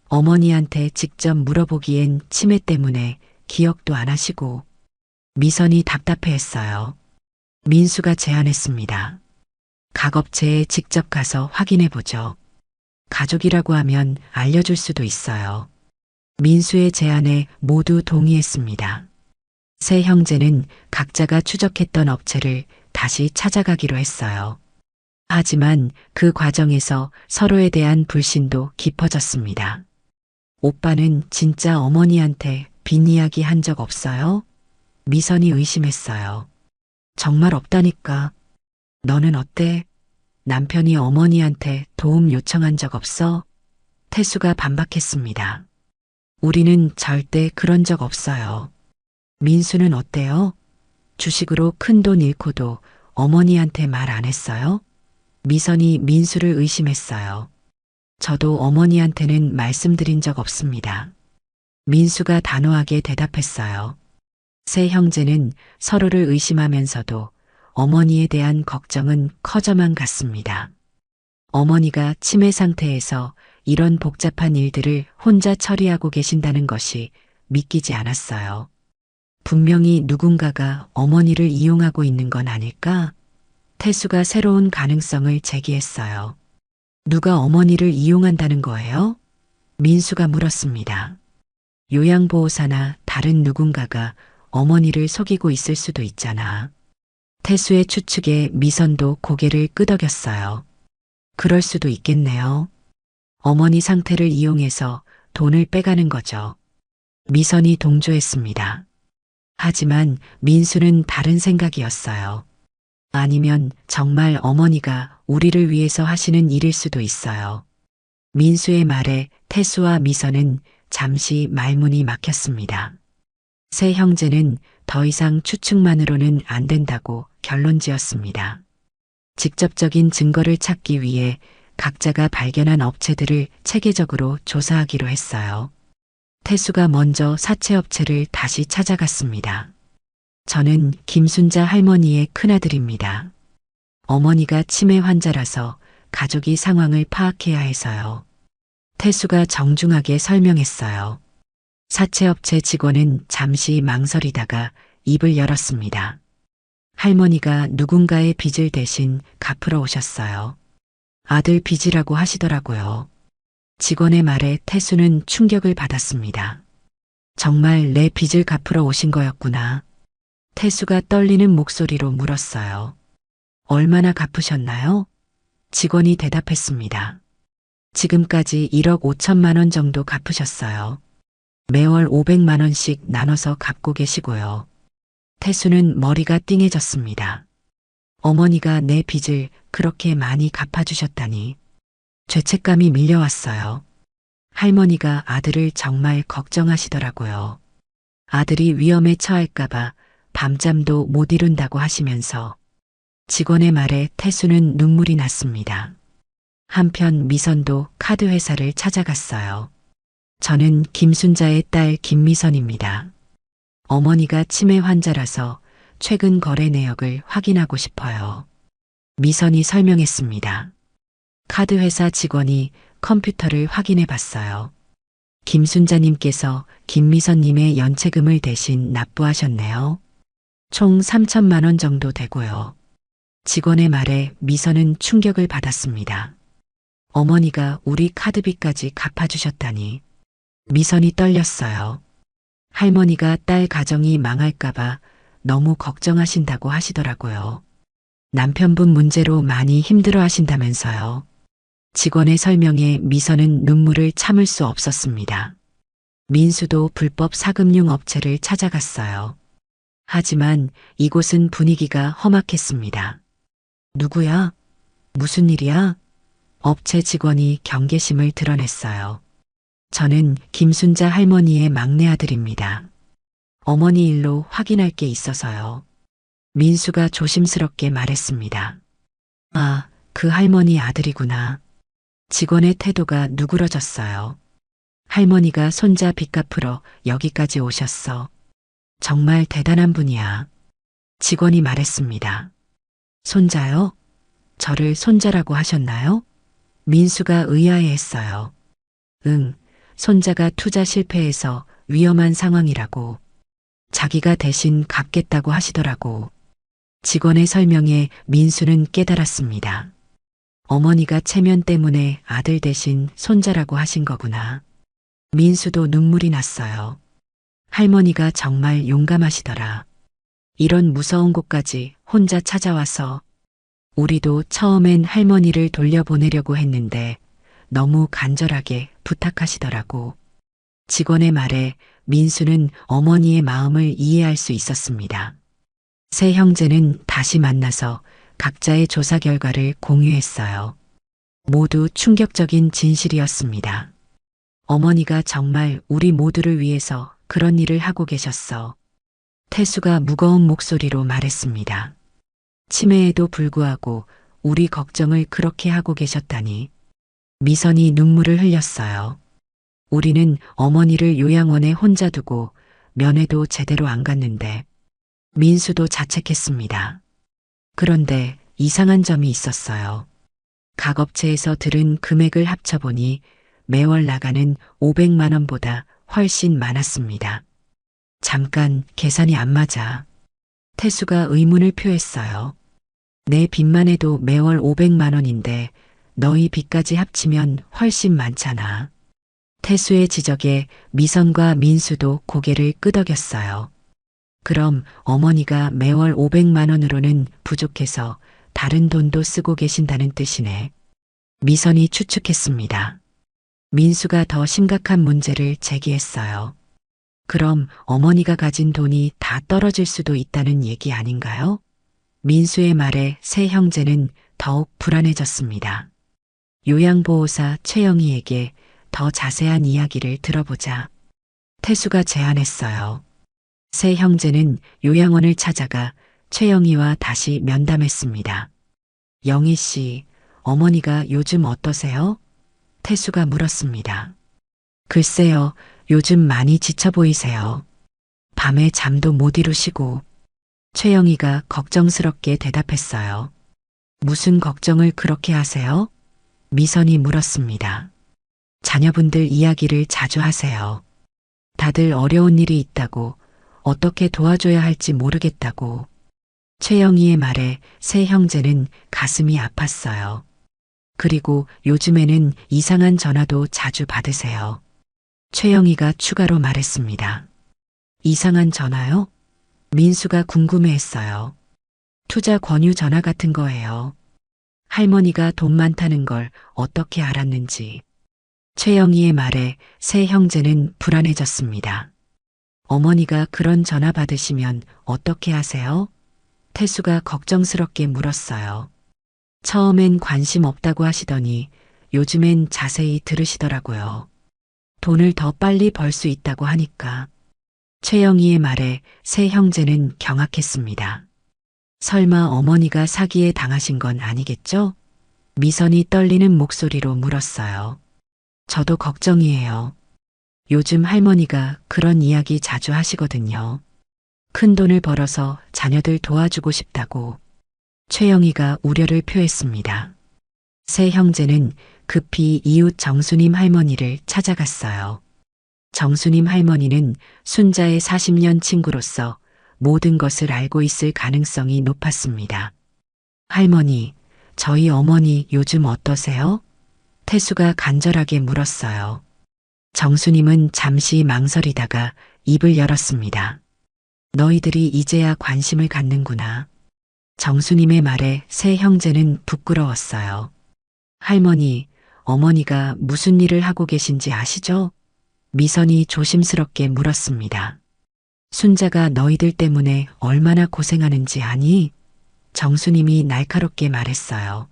어머니한테 직접 물어보기엔 치매 때문에 기억도 안 하시고. 미선이 답답해했어요. 민수가 제안했습니다. 각 업체에 직접 가서 확인해 보죠. 가족이라고 하면 알려줄 수도 있어요. 민수의 제안에 모두 동의했습니다. 세 형제는 각자가 추적했던 업체를 다시 찾아가기로 했어요. 하지만 그 과정에서 서로에 대한 불신도 깊어졌습니다. 오빠는 진짜 어머니한테 빚 이야기 한 적 없어요? 미선이 의심했어요. 정말 없다니까. 너는 어때? 남편이 어머니한테 도움 요청한 적 없어? 태수가 반박했습니다. 우리는 절대 그런 적 없어요. 민수는 어때요? 주식으로 큰 돈 잃고도 어머니한테 말 안 했어요? 미선이 민수를 의심했어요. 저도 어머니한테는 말씀드린 적 없습니다. 민수가 단호하게 대답했어요. 세 형제는 서로를 의심하면서도 어머니에 대한 걱정은 커져만 갔습니다. 어머니가 치매 상태에서 이런 복잡한 일들을 혼자 처리하고 계신다는 것이 믿기지 않았어요. 분명히 누군가가 어머니를 이용하고 있는 건 아닐까? 태수가 새로운 가능성을 제기했어요. 누가 어머니를 이용한다는 거예요? 민수가 물었습니다. 요양보호사나 다른 누군가가 어머니를 속이고 있을 수도 있잖아. 태수의 추측에 미선도 고개를 끄덕였어요. 그럴 수도 있겠네요. 어머니 상태를 이용해서 돈을 빼가는 거죠. 미선이 동조했습니다. 하지만 민수는 다른 생각이었어요. 아니면 정말 어머니가 우리를 위해서 하시는 일일 수도 있어요. 민수의 말에 태수와 미선은 잠시 말문이 막혔습니다. 세 형제는 더 이상 추측만으로는 안 된다고 결론지었습니다. 직접적인 증거를 찾기 위해 각자가 발견한 업체들을 체계적으로 조사하기로 했어요. 태수가 먼저 사채업체를 다시 찾아갔습니다. 저는 김순자 할머니의 큰아들입니다. 어머니가 치매 환자라서 가족이 상황을 파악해야 해서요. 태수가 정중하게 설명했어요. 사채업체 직원은 잠시 망설이다가 입을 열었습니다. 할머니가 누군가의 빚을 대신 갚으러 오셨어요. 아들 빚이라고 하시더라고요. 직원의 말에 태수는 충격을 받았습니다. 정말 내 빚을 갚으러 오신 거였구나. 태수가 떨리는 목소리로 물었어요. 얼마나 갚으셨나요? 직원이 대답했습니다. 지금까지 1억 5천만 원 정도 갚으셨어요. 매월 500만 원씩 나눠서 갚고 계시고요. 태수는 머리가 띵해졌습니다. 어머니가 내 빚을 그렇게 많이 갚아주셨다니. 죄책감이 밀려왔어요. 할머니가 아들을 정말 걱정하시더라고요. 아들이 위험에 처할까봐 밤잠도 못 이룬다고 하시면서 직원의 말에 태수는 눈물이 났습니다. 한편 미선도 카드 회사를 찾아갔어요. 저는 김순자의 딸 김미선입니다. 어머니가 치매 환자라서 최근 거래 내역을 확인하고 싶어요. 미선이 설명했습니다. 카드 회사 직원이 컴퓨터를 확인해 봤어요. 김순자님께서 김미선님의 연체금을 대신 납부하셨네요. 총 3천만 원 정도 되고요. 직원의 말에 미선은 충격을 받았습니다. 어머니가 우리 카드비까지 갚아주셨다니. 미선이 떨렸어요. 할머니가 딸 가정이 망할까봐 너무 걱정하신다고 하시더라고요. 남편분 문제로 많이 힘들어 하신다면서요. 직원의 설명에 미선은 눈물을 참을 수 없었습니다. 민수도 불법 사금융 업체를 찾아갔어요. 하지만 이곳은 분위기가 험악했습니다. 누구야? 무슨 일이야? 업체 직원이 경계심을 드러냈어요. 저는 김순자 할머니의 막내 아들입니다. 어머니 일로 확인할 게 있어서요. 민수가 조심스럽게 말했습니다. 아, 그 할머니 아들이구나. 직원의 태도가 누그러졌어요. 할머니가 손자 빚 갚으러 여기까지 오셨어. 정말 대단한 분이야. 직원이 말했습니다. 손자요? 저를 손자라고 하셨나요? 민수가 의아해했어요. 응, 손자가 투자 실패해서 위험한 상황이라고. 자기가 대신 갚겠다고 하시더라고. 직원의 설명에 민수는 깨달았습니다. 어머니가 체면 때문에 아들 대신 손자라고 하신 거구나. 민수도 눈물이 났어요. 할머니가 정말 용감하시더라. 이런 무서운 곳까지 혼자 찾아와서 우리도 처음엔 할머니를 돌려보내려고 했는데 너무 간절하게 부탁하시더라고. 직원의 말에 민수는 어머니의 마음을 이해할 수 있었습니다. 세 형제는 다시 만나서 각자의 조사 결과를 공유했어요. 모두 충격적인 진실이었습니다. 어머니가 정말 우리 모두를 위해서 그런 일을 하고 계셨어. 태수가 무거운 목소리로 말했습니다. 치매에도 불구하고 우리 걱정을 그렇게 하고 계셨다니. 미선이 눈물을 흘렸어요. 우리는 어머니를 요양원에 혼자 두고 면회도 제대로 안 갔는데 민수도 자책했습니다. 그런데 이상한 점이 있었어요. 각 업체에서 들은 금액을 합쳐보니 매월 나가는 500만 원보다 훨씬 많았습니다. 잠깐 계산이 안 맞아. 태수가 의문을 표했어요. 내 빚만 해도 매월 500만 원인데 너희 빚까지 합치면 훨씬 많잖아. 태수의 지적에 미선과 민수도 고개를 끄덕였어요. 그럼 어머니가 매월 500만 원으로는 부족해서 다른 돈도 쓰고 계신다는 뜻이네. 미선이 추측했습니다. 민수가 더 심각한 문제를 제기했어요. 그럼 어머니가 가진 돈이 다 떨어질 수도 있다는 얘기 아닌가요? 민수의 말에 세 형제는 더욱 불안해졌습니다. 요양보호사 최영희에게 더 자세한 이야기를 들어보자. 태수가 제안했어요. 세 형제는 요양원을 찾아가 최영희와 다시 면담했습니다. 영희 씨, 어머니가 요즘 어떠세요? 태수가 물었습니다. 글쎄요, 요즘 많이 지쳐 보이세요. 밤에 잠도 못 이루시고. 최영희가 걱정스럽게 대답했어요. 무슨 걱정을 그렇게 하세요? 미선이 물었습니다. 자녀분들 이야기를 자주 하세요. 다들 어려운 일이 있다고, 어떻게 도와줘야 할지 모르겠다고. 최영희의 말에 세 형제는 가슴이 아팠어요. 그리고 요즘에는 이상한 전화도 자주 받으세요. 최영희가 추가로 말했습니다. 이상한 전화요? 민수가 궁금해했어요. 투자 권유 전화 같은 거예요. 할머니가 돈 많다는 걸 어떻게 알았는지. 최영희의 말에 세 형제는 불안해졌습니다. 어머니가 그런 전화 받으시면 어떻게 하세요? 태수가 걱정스럽게 물었어요. 처음엔 관심 없다고 하시더니 요즘엔 자세히 들으시더라고요. 돈을 더 빨리 벌 수 있다고 하니까. 최영희의 말에 세 형제는 경악했습니다. 설마 어머니가 사기에 당하신 건 아니겠죠? 미선이 떨리는 목소리로 물었어요. 저도 걱정이에요. 요즘 할머니가 그런 이야기 자주 하시거든요. 큰 돈을 벌어서 자녀들 도와주고 싶다고. 최영희가 우려를 표했습니다. 세 형제는 급히 이웃 정수님 할머니를 찾아갔어요. 정수님 할머니는 순자의 40년 친구로서 모든 것을 알고 있을 가능성이 높았습니다. 할머니, 저희 어머니 요즘 어떠세요? 태수가 간절하게 물었어요. 정수님은 잠시 망설이다가 입을 열었습니다. 너희들이 이제야 관심을 갖는구나. 정수님의 말에 세 형제는 부끄러웠어요. 할머니, 어머니가 무슨 일을 하고 계신지 아시죠? 미선이 조심스럽게 물었습니다. 순자가 너희들 때문에 얼마나 고생하는지 아니? 정수님이 날카롭게 말했어요.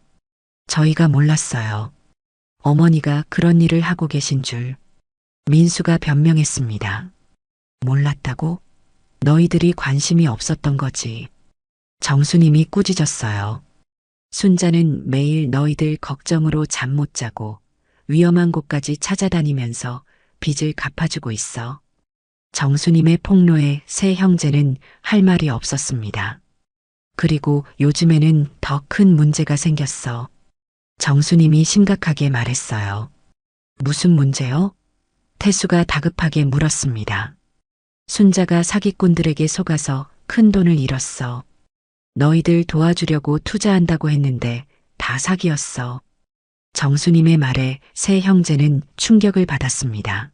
저희가 몰랐어요. 어머니가 그런 일을 하고 계신 줄. 민수가 변명했습니다. 몰랐다고? 너희들이 관심이 없었던 거지. 정수님이 꾸짖었어요. 순자는 매일 너희들 걱정으로 잠 못 자고 위험한 곳까지 찾아다니면서 빚을 갚아주고 있어. 정수님의 폭로에 세 형제는 할 말이 없었습니다. 그리고 요즘에는 더 큰 문제가 생겼어. 정수님이 심각하게 말했어요. 무슨 문제요? 태수가 다급하게 물었습니다. 순자가 사기꾼들에게 속아서 큰 돈을 잃었어. 너희들 도와주려고 투자한다고 했는데 다 사기였어. 정수님의 말에 세 형제는 충격을 받았습니다.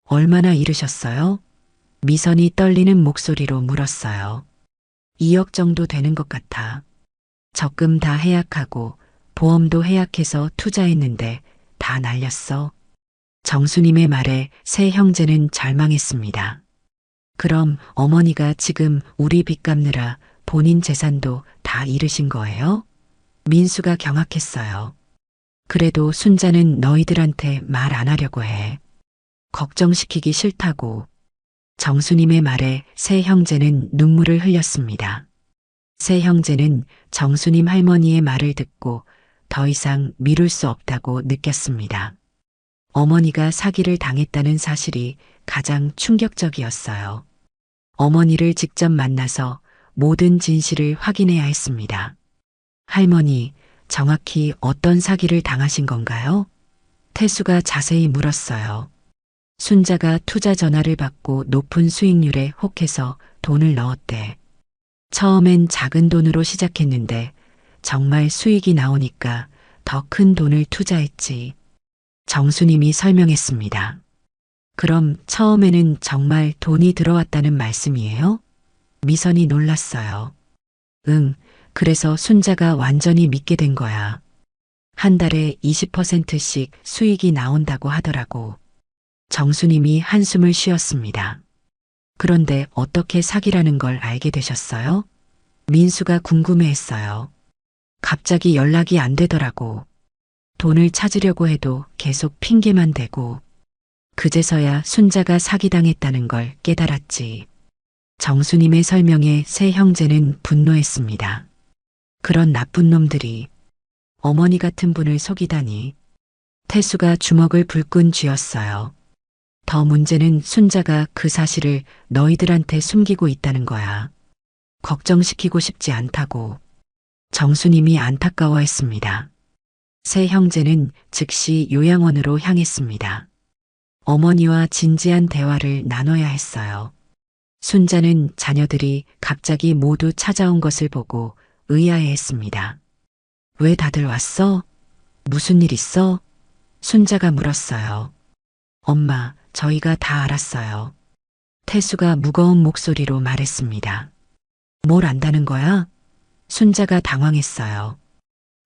얼마나 잃으셨어요? 미선이 떨리는 목소리로 물었어요. 2억 정도 되는 것 같아. 적금 다 해약하고 보험도 해약해서 투자했는데 다 날렸어. 정수님의 말에 세 형제는 절망했습니다. 그럼 어머니가 지금 우리 빚 갚느라 본인 재산도 다 잃으신 거예요? 민수가 경악했어요. 그래도 순자는 너희들한테 말 안 하려고 해. 걱정시키기 싫다고. 정수님의 말에 세 형제는 눈물을 흘렸습니다. 세 형제는 정수님 할머니의 말을 듣고 더 이상 미룰 수 없다고 느꼈습니다. 어머니가 사기를 당했다는 사실이 가장 충격적이었어요. 어머니를 직접 만나서 모든 진실을 확인해야 했습니다. 할머니, 정확히 어떤 사기를 당하신 건가요? 태수가 자세히 물었어요. 순자가 투자 전화를 받고 높은 수익률에 혹해서 돈을 넣었대. 처음엔 작은 돈으로 시작했는데 정말 수익이 나오니까 더 큰 돈을 투자했지. 정수님이 설명했습니다. 그럼 처음에는 정말 돈이 들어왔다는 말씀이에요? 미선이 놀랐어요. 응, 그래서 순자가 완전히 믿게 된 거야. 한 달에 20%씩 수익이 나온다고 하더라고. 정수님이 한숨을 쉬었습니다. 그런데 어떻게 사기라는 걸 알게 되셨어요? 민수가 궁금해했어요. 갑자기 연락이 안 되더라고. 돈을 찾으려고 해도 계속 핑계만 대고. 그제서야 순자가 사기당했다는 걸 깨달았지. 정수님의 설명에 세 형제는 분노했습니다. 그런 나쁜 놈들이 어머니 같은 분을 속이다니. 태수가 주먹을 불끈 쥐었어요. 더 문제는 순자가 그 사실을 너희들한테 숨기고 있다는 거야. 걱정시키고 싶지 않다고. 정수님이 안타까워했습니다. 세 형제는 즉시 요양원으로 향했습니다. 어머니와 진지한 대화를 나눠야 했어요. 순자는 자녀들이 갑자기 모두 찾아온 것을 보고 의아해했습니다. 왜 다들 왔어? 무슨 일 있어? 순자가 물었어요. 엄마, 저희가 다 알았어요. 태수가 무거운 목소리로 말했습니다. 뭘 안다는 거야? 순자가 당황했어요.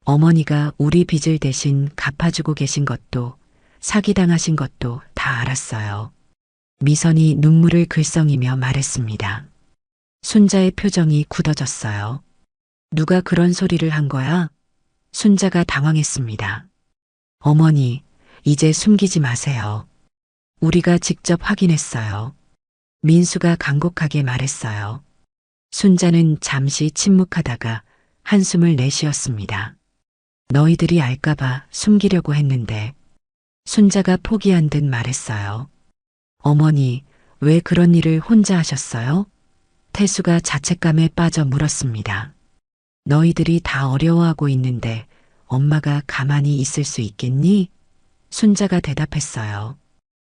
어머니가 우리 빚을 대신 갚아주고 계신 것도 사기당하신 것도 다 알았어요. 미선이 눈물을 글썽이며 말했습니다. 순자의 표정이 굳어졌어요. 누가 그런 소리를 한 거야? 순자가 당황했습니다. 어머니, 이제 숨기지 마세요. 우리가 직접 확인했어요. 민수가 간곡하게 말했어요. 순자는 잠시 침묵하다가 한숨을 내쉬었습니다. 너희들이 알까봐 숨기려고 했는데. 순자가 포기한 듯 말했어요. 어머니, 왜 그런 일을 혼자 하셨어요? 태수가 자책감에 빠져 물었습니다. 너희들이 다 어려워하고 있는데 엄마가 가만히 있을 수 있겠니? 순자가 대답했어요.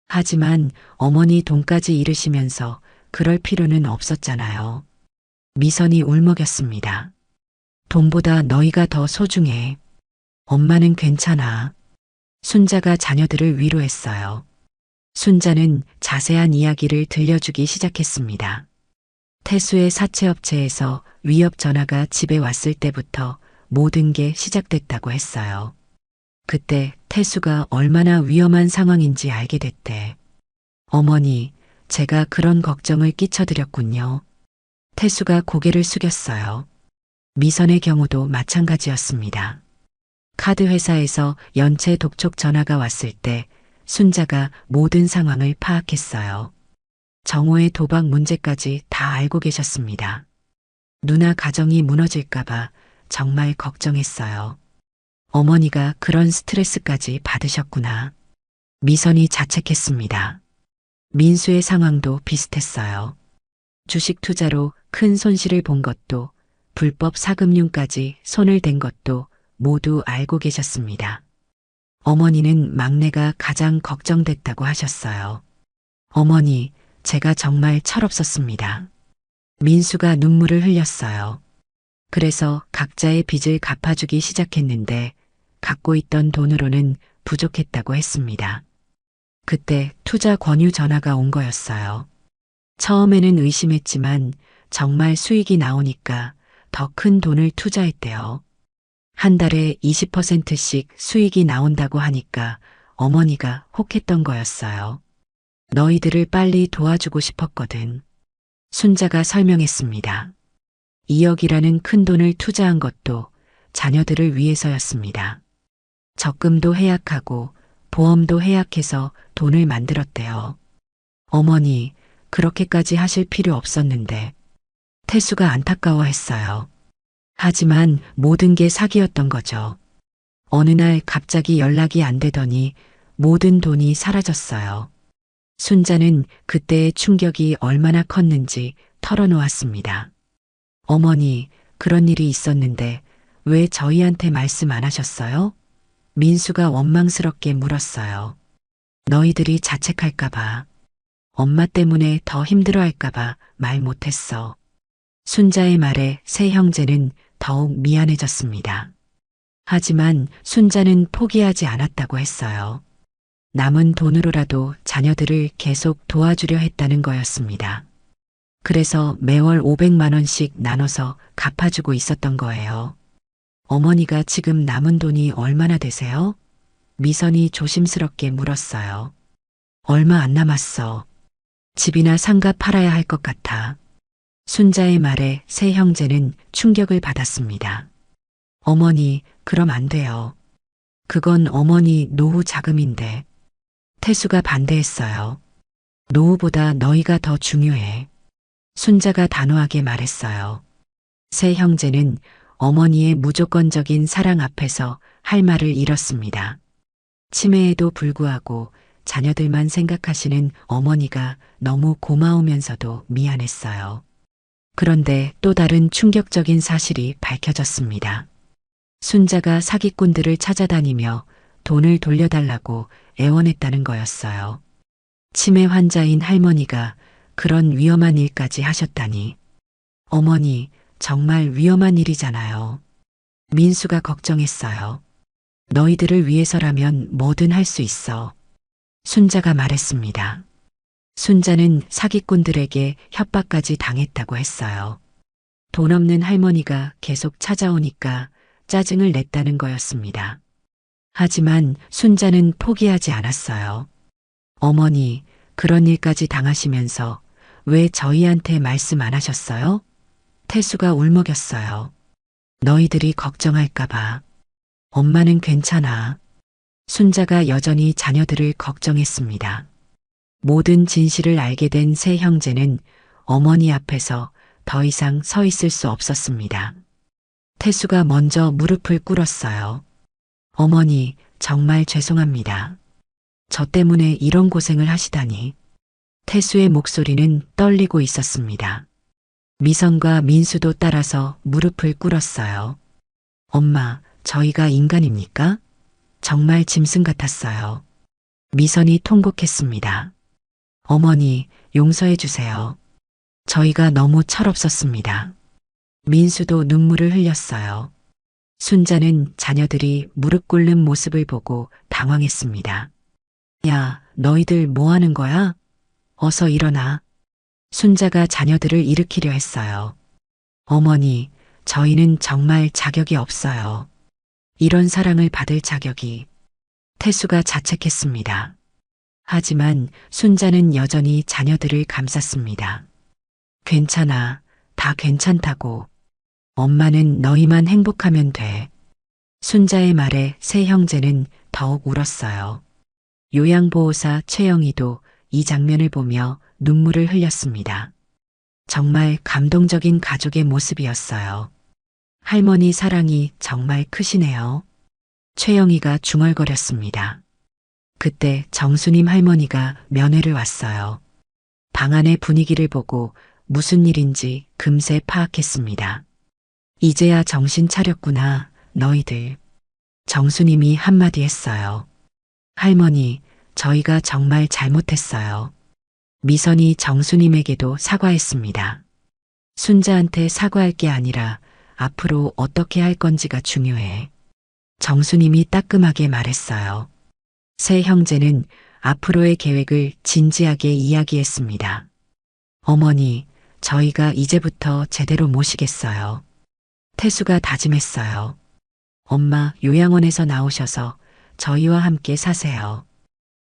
하지만 어머니 돈까지 잃으시면서 그럴 필요는 없었잖아요. 미선이 울먹였습니다. 돈보다 너희가 더 소중해. 엄마는 괜찮아. 순자가 자녀들을 위로했어요. 순자는 자세한 이야기를 들려주기 시작했습니다. 태수의 사채업체에서 위협 전화가 집에 왔을 때부터 모든 게 시작됐다고 했어요. 그때 태수가 얼마나 위험한 상황인지 알게 됐대. 어머니, 제가 그런 걱정을 끼쳐드렸군요. 태수가 고개를 숙였어요. 미선의 경우도 마찬가지였습니다. 카드 회사에서 연체 독촉 전화가 왔을 때 순자가 모든 상황을 파악했어요. 정호의 도박 문제까지 다 알고 계셨습니다. 누나 가정이 무너질까봐 정말 걱정했어요. 어머니가 그런 스트레스까지 받으셨구나. 미선이 자책했습니다. 민수의 상황도 비슷했어요. 주식 투자로 큰 손실을 본 것도 불법 사금융까지 손을 댄 것도 모두 알고 계셨습니다. 어머니는 막내가 가장 걱정됐다고 하셨어요. 어머니, 제가 정말 철없었습니다. 민수가 눈물을 흘렸어요. 그래서 각자의 빚을 갚아주기 시작했는데 갖고 있던 돈으로는 부족했다고 했습니다. 그때 투자 권유 전화가 온 거였어요. 처음에는 의심했지만 정말 수익이 나오니까 더 큰 돈을 투자했대요. 한 달에 20%씩 수익이 나온다고 하니까 어머니가 혹했던 거였어요. 너희들을 빨리 도와주고 싶었거든. 순자가 설명했습니다. 2억이라는 큰 돈을 투자한 것도 자녀들을 위해서였습니다. 적금도 해약하고 보험도 해약해서 돈을 만들었대요. 어머니, 그렇게까지 하실 필요 없었는데. 태수가 안타까워했어요. 하지만 모든 게 사기였던 거죠. 어느 날 갑자기 연락이 안 되더니 모든 돈이 사라졌어요. 순자는 그때의 충격이 얼마나 컸는지 털어놓았습니다. 어머니, 그런 일이 있었는데 왜 저희한테 말씀 안 하셨어요? 민수가 원망스럽게 물었어요. 너희들이 자책할까봐, 엄마 때문에 더 힘들어할까봐 말 못했어. 순자의 말에 새 형제는 더욱 미안해졌습니다. 하지만 순자는 포기하지 않았다고 했어요. 남은 돈으로라도 자녀들을 계속 도와주려 했다는 거였습니다. 그래서 매월 500만 원씩 나눠서 갚아주고 있었던 거예요. 어머니가 지금 남은 돈이 얼마나 되세요? 미선이 조심스럽게 물었어요. 얼마 안 남았어. 집이나 상가 팔아야 할 것 같아. 순자의 말에 새 형제는 충격을 받았습니다. 어머니, 그럼 안 돼요. 그건 어머니 노후 자금인데. 태수가 반대했어요. 노후보다 너희가 더 중요해. 순자가 단호하게 말했어요. 새 형제는 어머니의 무조건적인 사랑 앞에서 할 말을 잃었습니다. 치매에도 불구하고 자녀들만 생각하시는 어머니가 너무 고마우면서도 미안했어요. 그런데 또 다른 충격적인 사실이 밝혀졌습니다. 순자가 사기꾼들을 찾아다니며 돈을 돌려달라고 애원했다는 거였어요. 치매 환자인 할머니가 그런 위험한 일까지 하셨다니. 어머니, 정말 위험한 일이잖아요. 민수가 걱정했어요. 너희들을 위해서라면 뭐든 할 수 있어. 순자가 말했습니다. 순자는 사기꾼들에게 협박까지 당했다고 했어요. 돈 없는 할머니가 계속 찾아오니까 짜증을 냈다는 거였습니다. 하지만 순자는 포기하지 않았어요. 어머니, 그런 일까지 당하시면서 왜 저희한테 말씀 안 하셨어요? 태수가 울먹였어요. 너희들이 걱정할까봐. 엄마는 괜찮아. 순자가 여전히 자녀들을 걱정했습니다. 모든 진실을 알게 된 새 형제는 어머니 앞에서 더 이상 서 있을 수 없었습니다. 태수가 먼저 무릎을 꿇었어요. 어머니, 정말 죄송합니다. 저 때문에 이런 고생을 하시다니. 태수의 목소리는 떨리고 있었습니다. 미선과 민수도 따라서 무릎을 꿇었어요. 엄마, 저희가 인간입니까? 정말 짐승 같았어요. 미선이 통곡했습니다. 어머니, 용서해 주세요. 저희가 너무 철없었습니다. 민수도 눈물을 흘렸어요. 순자는 자녀들이 무릎 꿇는 모습을 보고 당황했습니다. 야, 너희들 뭐 하는 거야? 어서 일어나. 순자가 자녀들을 일으키려 했어요. 어머니, 저희는 정말 자격이 없어요. 이런 사랑을 받을 자격이. 태수가 자책했습니다. 하지만 순자는 여전히 자녀들을 감쌌습니다. 괜찮아, 다 괜찮다고. 엄마는 너희만 행복하면 돼. 순자의 말에 새 형제는 더욱 울었어요. 요양보호사 최영희도 이 장면을 보며 눈물을 흘렸습니다. 정말 감동적인 가족의 모습이었어요. 할머니 사랑이 정말 크시네요. 최영희가 중얼거렸습니다. 그때 정수님 할머니가 면회를 왔어요. 방 안의 분위기를 보고 무슨 일인지 금세 파악했습니다. 이제야 정신 차렸구나, 너희들. 정수님이 한마디 했어요. 할머니, 저희가 정말 잘못했어요. 미선이 정수님에게도 사과했습니다. 순자한테 사과할 게 아니라 앞으로 어떻게 할 건지가 중요해. 정수님이 따끔하게 말했어요. 새 형제는 앞으로의 계획을 진지하게 이야기했습니다. 어머니, 저희가 이제부터 제대로 모시겠어요. 태수가 다짐했어요. 엄마, 요양원에서 나오셔서 저희와 함께 사세요.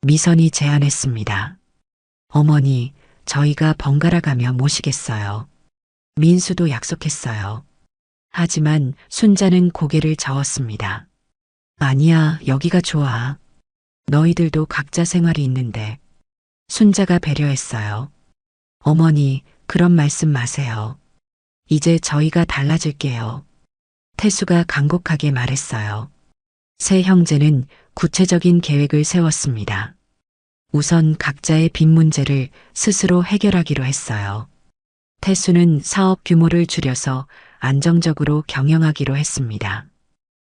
미선이 제안했습니다. 어머니, 저희가 번갈아 가며 모시겠어요. 민수도 약속했어요. 하지만 순자는 고개를 저었습니다. 아니야, 여기가 좋아. 너희들도 각자 생활이 있는데. 순자가 배려했어요. 어머니, 그런 말씀 마세요. 이제 저희가 달라질게요. 태수가 간곡하게 말했어요. 세 형제는 구체적인 계획을 세웠습니다. 우선 각자의 빚 문제를 스스로 해결하기로 했어요. 태수는 사업 규모를 줄여서 안정적으로 경영하기로 했습니다.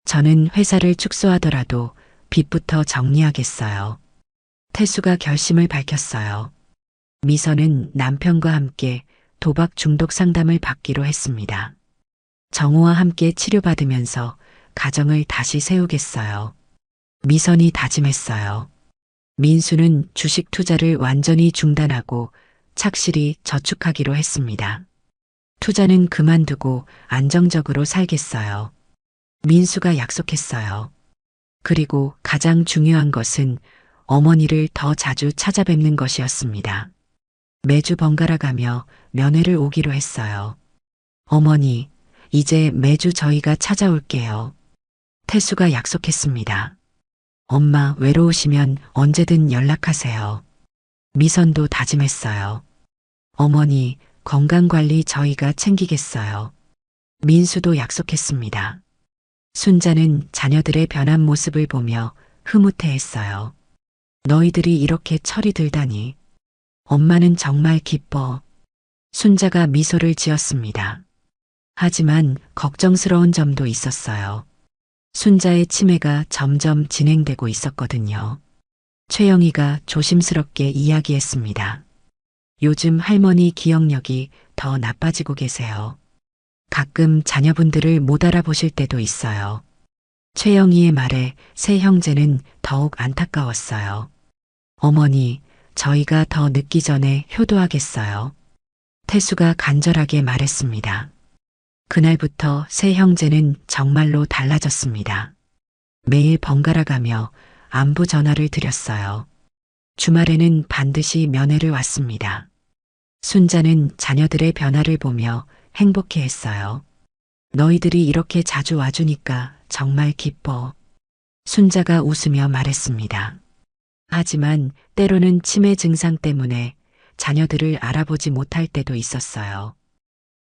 저는 회사를 축소하더라도 빚부터 정리하겠어요. 태수가 결심을 밝혔어요. 미선은 남편과 함께 도박 중독 상담을 받기로 했습니다. 정우와 함께 치료받으면서 가정을 다시 세우겠어요. 미선이 다짐했어요. 민수는 주식 투자를 완전히 중단하고 착실히 저축하기로 했습니다. 투자는 그만두고 안정적으로 살겠어요. 민수가 약속했어요. 그리고 가장 중요한 것은 어머니를 더 자주 찾아뵙는 것이었습니다. 매주 번갈아 가며 면회를 오기로 했어요. 어머니, 이제 매주 저희가 찾아올게요. 태수가 약속했습니다. 엄마 외로우시면 언제든 연락하세요. 미선도 다짐했어요. 어머니, 건강관리 저희가 챙기겠어요. 민수도 약속했습니다. 순자는 자녀들의 변한 모습을 보며 흐뭇해했어요. 너희들이 이렇게 철이 들다니. 엄마는 정말 기뻐. 순자가 미소를 지었습니다. 하지만 걱정스러운 점도 있었어요. 순자의 치매가 점점 진행되고 있었거든요. 최영희가 조심스럽게 이야기했습니다. 요즘 할머니 기억력이 더 나빠지고 계세요. 가끔 자녀분들을 못 알아보실 때도 있어요. 최영희의 말에 세 형제는 더욱 안타까웠어요. 어머니, 저희가 더 늦기 전에 효도하겠어요. 태수가 간절하게 말했습니다. 그날부터 세 형제는 정말로 달라졌습니다. 매일 번갈아 가며 안부 전화를 드렸어요. 주말에는 반드시 면회를 왔습니다. 순자는 자녀들의 변화를 보며 행복해했어요. 너희들이 이렇게 자주 와주니까 정말 기뻐. 순자가 웃으며 말했습니다. 하지만 때로는 치매 증상 때문에 자녀들을 알아보지 못할 때도 있었어요.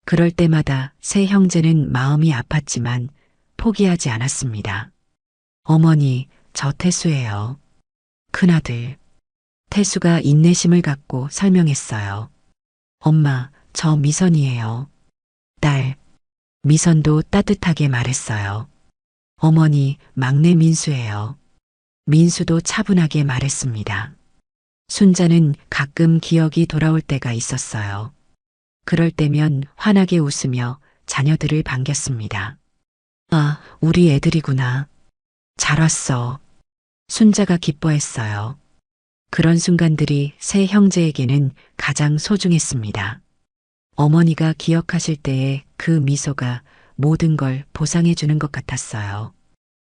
그럴 때마다 세 형제는 마음이 아팠지만 포기하지 않았습니다. 어머니, 저 태수예요. 큰아들. 태수가 인내심을 갖고 설명했어요. 엄마, 저 미선이에요. 딸. 미선도 따뜻하게 말했어요. 어머니, 막내 민수예요. 민수도 차분하게 말했습니다. 순자는 가끔 기억이 돌아올 때가 있었어요. 그럴 때면 환하게 웃으며 자녀들을 반겼습니다. 아, 우리 애들이구나. 잘 왔어. 순자가 기뻐했어요. 그런 순간들이 세 형제에게는 가장 소중했습니다. 어머니가 기억하실 때의 그 미소가 모든 걸 보상해 주는 것 같았어요.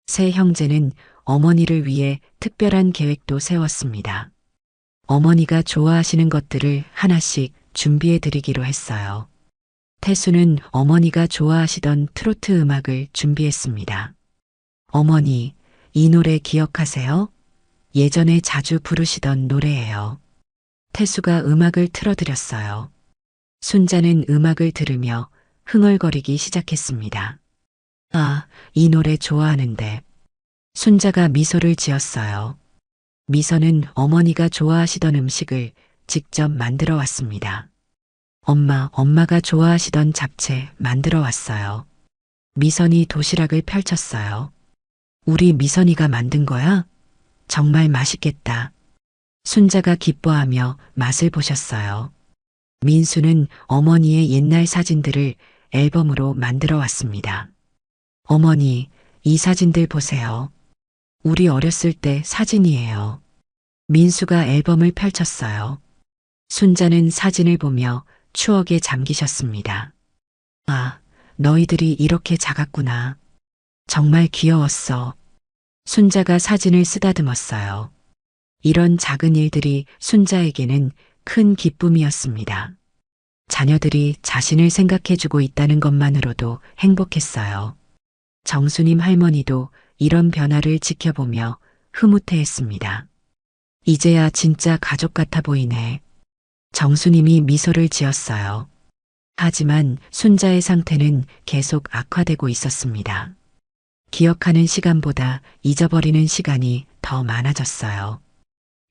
세 형제는 어머니를 위해 특별한 계획도 세웠습니다. 어머니가 좋아하시는 것들을 하나씩 준비해 드리기로 했어요. 태수는 어머니가 좋아하시던 트로트 음악을 준비했습니다. 어머니, 이 노래 기억하세요? 예전에 자주 부르시던 노래예요. 태수가 음악을 틀어드렸어요. 순자는 음악을 들으며 흥얼거리기 시작했습니다. 아, 이 노래 좋아하는데. 순자가 미소를 지었어요. 미선은 어머니가 좋아하시던 음식을 직접 만들어 왔습니다. 엄마가 좋아하시던 잡채 만들어 왔어요. 미선이 도시락을 펼쳤어요. 우리 미선이가 만든 거야? 정말 맛있겠다. 순자가 기뻐하며 맛을 보셨어요. 민수는 어머니의 옛날 사진들을 앨범으로 만들어 왔습니다. 어머니, 이 사진들 보세요. 우리 어렸을 때 사진이에요. 민수가 앨범을 펼쳤어요. 순자는 사진을 보며 추억에 잠기셨습니다. 아, 너희들이 이렇게 작았구나. 정말 귀여웠어. 순자가 사진을 쓰다듬었어요. 이런 작은 일들이 순자에게는 큰 기쁨이었습니다. 자녀들이 자신을 생각해주고 있다는 것만으로도 행복했어요. 정수님 할머니도 이런 변화를 지켜보며 흐뭇해했습니다. 이제야 진짜 가족 같아 보이네. 정수님이 미소를 지었어요. 하지만 순자의 상태는 계속 악화되고 있었습니다. 기억하는 시간보다 잊어버리는 시간이 더 많아졌어요.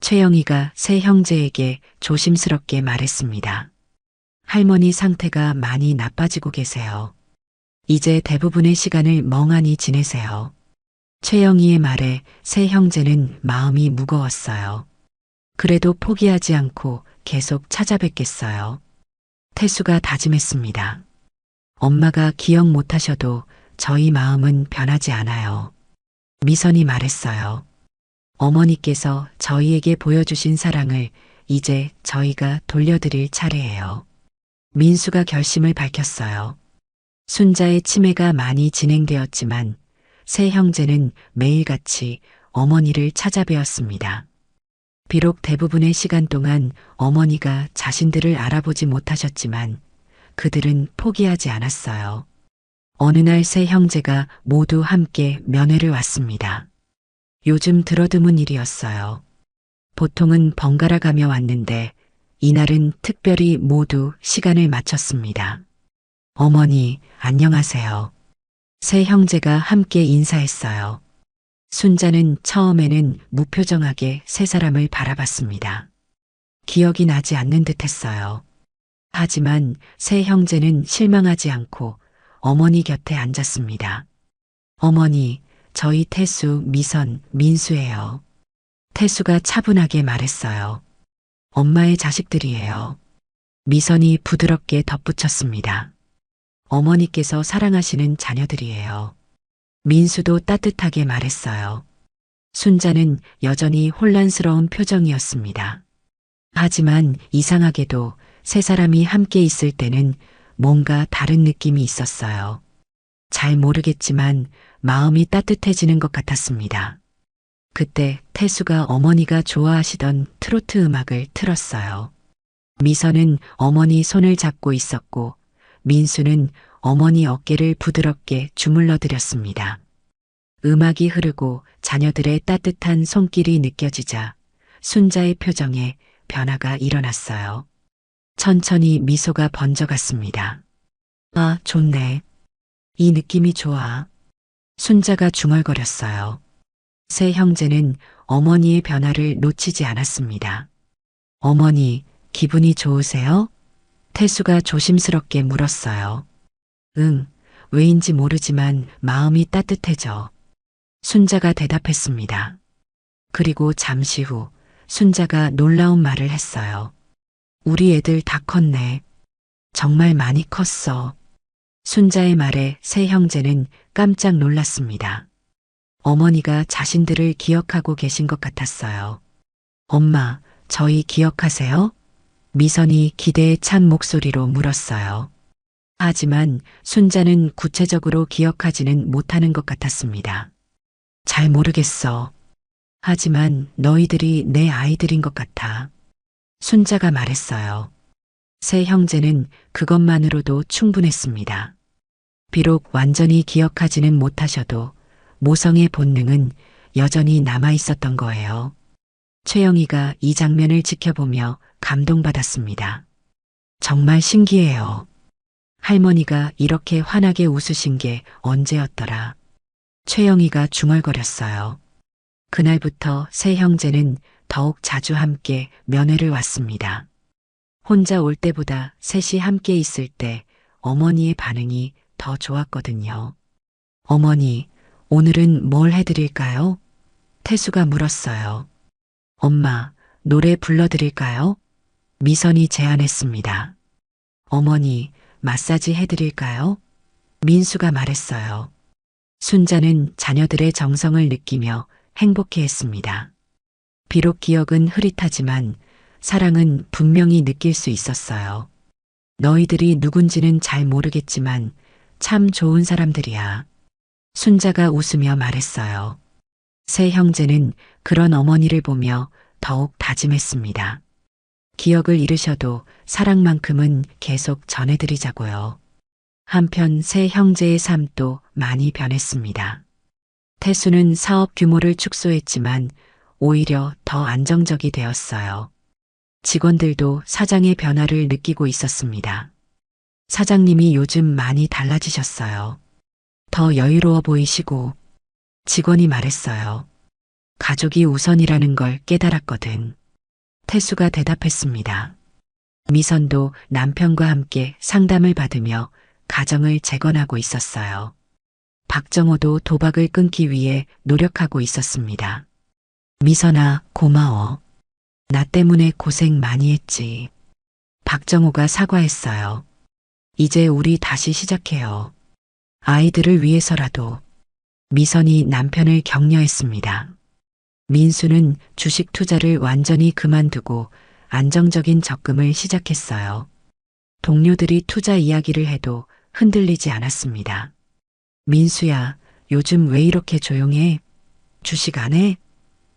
최영희가 새 형제에게 조심스럽게 말했습니다. 할머니 상태가 많이 나빠지고 계세요. 이제 대부분의 시간을 멍하니 지내세요. 최영희의 말에 새 형제는 마음이 무거웠어요. 그래도 포기하지 않고 계속 찾아뵙겠어요. 태수가 다짐했습니다. 엄마가 기억 못하셔도 저희 마음은 변하지 않아요. 미선이 말했어요. 어머니께서 저희에게 보여주신 사랑을 이제 저희가 돌려드릴 차례예요. 민수가 결심을 밝혔어요. 순자의 치매가 많이 진행되었지만 새 형제는 매일같이 어머니를 찾아뵈었습니다. 비록 대부분의 시간 동안 어머니가 자신들을 알아보지 못하셨지만 그들은 포기하지 않았어요. 어느 날 새 형제가 모두 함께 면회를 왔습니다. 요즘 들어드문 일이었어요. 보통은 번갈아 가며 왔는데 이날은 특별히 모두 시간을 맞췄습니다. 어머니, 안녕하세요. 새 형제가 함께 인사했어요. 순자는 처음에는 무표정하게 세 사람을 바라봤습니다. 기억이 나지 않는 듯 했어요. 하지만 새 형제는 실망하지 않고 어머니 곁에 앉았습니다. 어머니, 저희 태수, 미선, 민수예요. 태수가 차분하게 말했어요. 엄마의 자식들이에요. 미선이 부드럽게 덧붙였습니다. 어머니께서 사랑하시는 자녀들이에요. 민수도 따뜻하게 말했어요. 순자는 여전히 혼란스러운 표정이었습니다. 하지만 이상하게도 세 사람이 함께 있을 때는 뭔가 다른 느낌이 있었어요. 잘 모르겠지만 마음이 따뜻해지는 것 같았습니다. 그때 태수가 어머니가 좋아하시던 트로트 음악을 틀었어요. 미선은 어머니 손을 잡고 있었고 민수는 어머니 어깨를 부드럽게 주물러 드렸습니다. 음악이 흐르고 자녀들의 따뜻한 손길이 느껴지자 순자의 표정에 변화가 일어났어요. 천천히 미소가 번져갔습니다. 아, 좋네. 이 느낌이 좋아. 순자가 중얼거렸어요. 새 형제는 어머니의 변화를 놓치지 않았습니다. 어머니, 기분이 좋으세요? 태수가 조심스럽게 물었어요. 응, 왜인지 모르지만 마음이 따뜻해져. 순자가 대답했습니다. 그리고 잠시 후 순자가 놀라운 말을 했어요. 우리 애들 다 컸네. 정말 많이 컸어. 순자의 말에 새 형제는 깜짝 놀랐습니다. 어머니가 자신들을 기억하고 계신 것 같았어요. 엄마, 저희 기억하세요? 미선이 기대에 찬 목소리로 물었어요. 하지만 순자는 구체적으로 기억하지는 못하는 것 같았습니다. 잘 모르겠어. 하지만 너희들이 내 아이들인 것 같아. 순자가 말했어요. 새 형제는 그것만으로도 충분했습니다. 비록 완전히 기억하지는 못하셔도 모성의 본능은 여전히 남아 있었던 거예요. 최영희가 이 장면을 지켜보며 감동받았습니다. 정말 신기해요. 할머니가 이렇게 환하게 웃으신 게 언제였더라. 최영희가 중얼거렸어요. 그날부터 새 형제는 더욱 자주 함께 면회를 왔습니다. 혼자 올 때보다 셋이 함께 있을 때 어머니의 반응이 더 좋았거든요. 어머니, 오늘은 뭘 해드릴까요? 태수가 물었어요. 엄마, 노래 불러드릴까요? 미선이 제안했습니다. 어머니, 마사지 해드릴까요? 민수가 말했어요. 순자는 자녀들의 정성을 느끼며 행복해했습니다. 비록 기억은 흐릿하지만 사랑은 분명히 느낄 수 있었어요. 너희들이 누군지는 잘 모르겠지만 참 좋은 사람들이야. 순자가 웃으며 말했어요. 새 형제는 그런 어머니를 보며 더욱 다짐했습니다. 기억을 잃으셔도 사랑만큼은 계속 전해드리자고요. 한편 새 형제의 삶도 많이 변했습니다. 태수는 사업 규모를 축소했지만 오히려 더 안정적이 되었어요. 직원들도 사장의 변화를 느끼고 있었습니다. 사장님이 요즘 많이 달라지셨어요. 더 여유로워 보이시고, 직원이 말했어요. 가족이 우선이라는 걸 깨달았거든. 태수가 대답했습니다. 미선도 남편과 함께 상담을 받으며 가정을 재건하고 있었어요. 박정호도 도박을 끊기 위해 노력하고 있었습니다. 미선아, 고마워. 나 때문에 고생 많이 했지. 박정호가 사과했어요. 이제 우리 다시 시작해요. 아이들을 위해서라도. 미선이 남편을 격려했습니다. 민수는 주식 투자를 완전히 그만두고 안정적인 적금을 시작했어요. 동료들이 투자 이야기를 해도 흔들리지 않았습니다. 민수야, 요즘 왜 이렇게 조용해? 주식 안 해?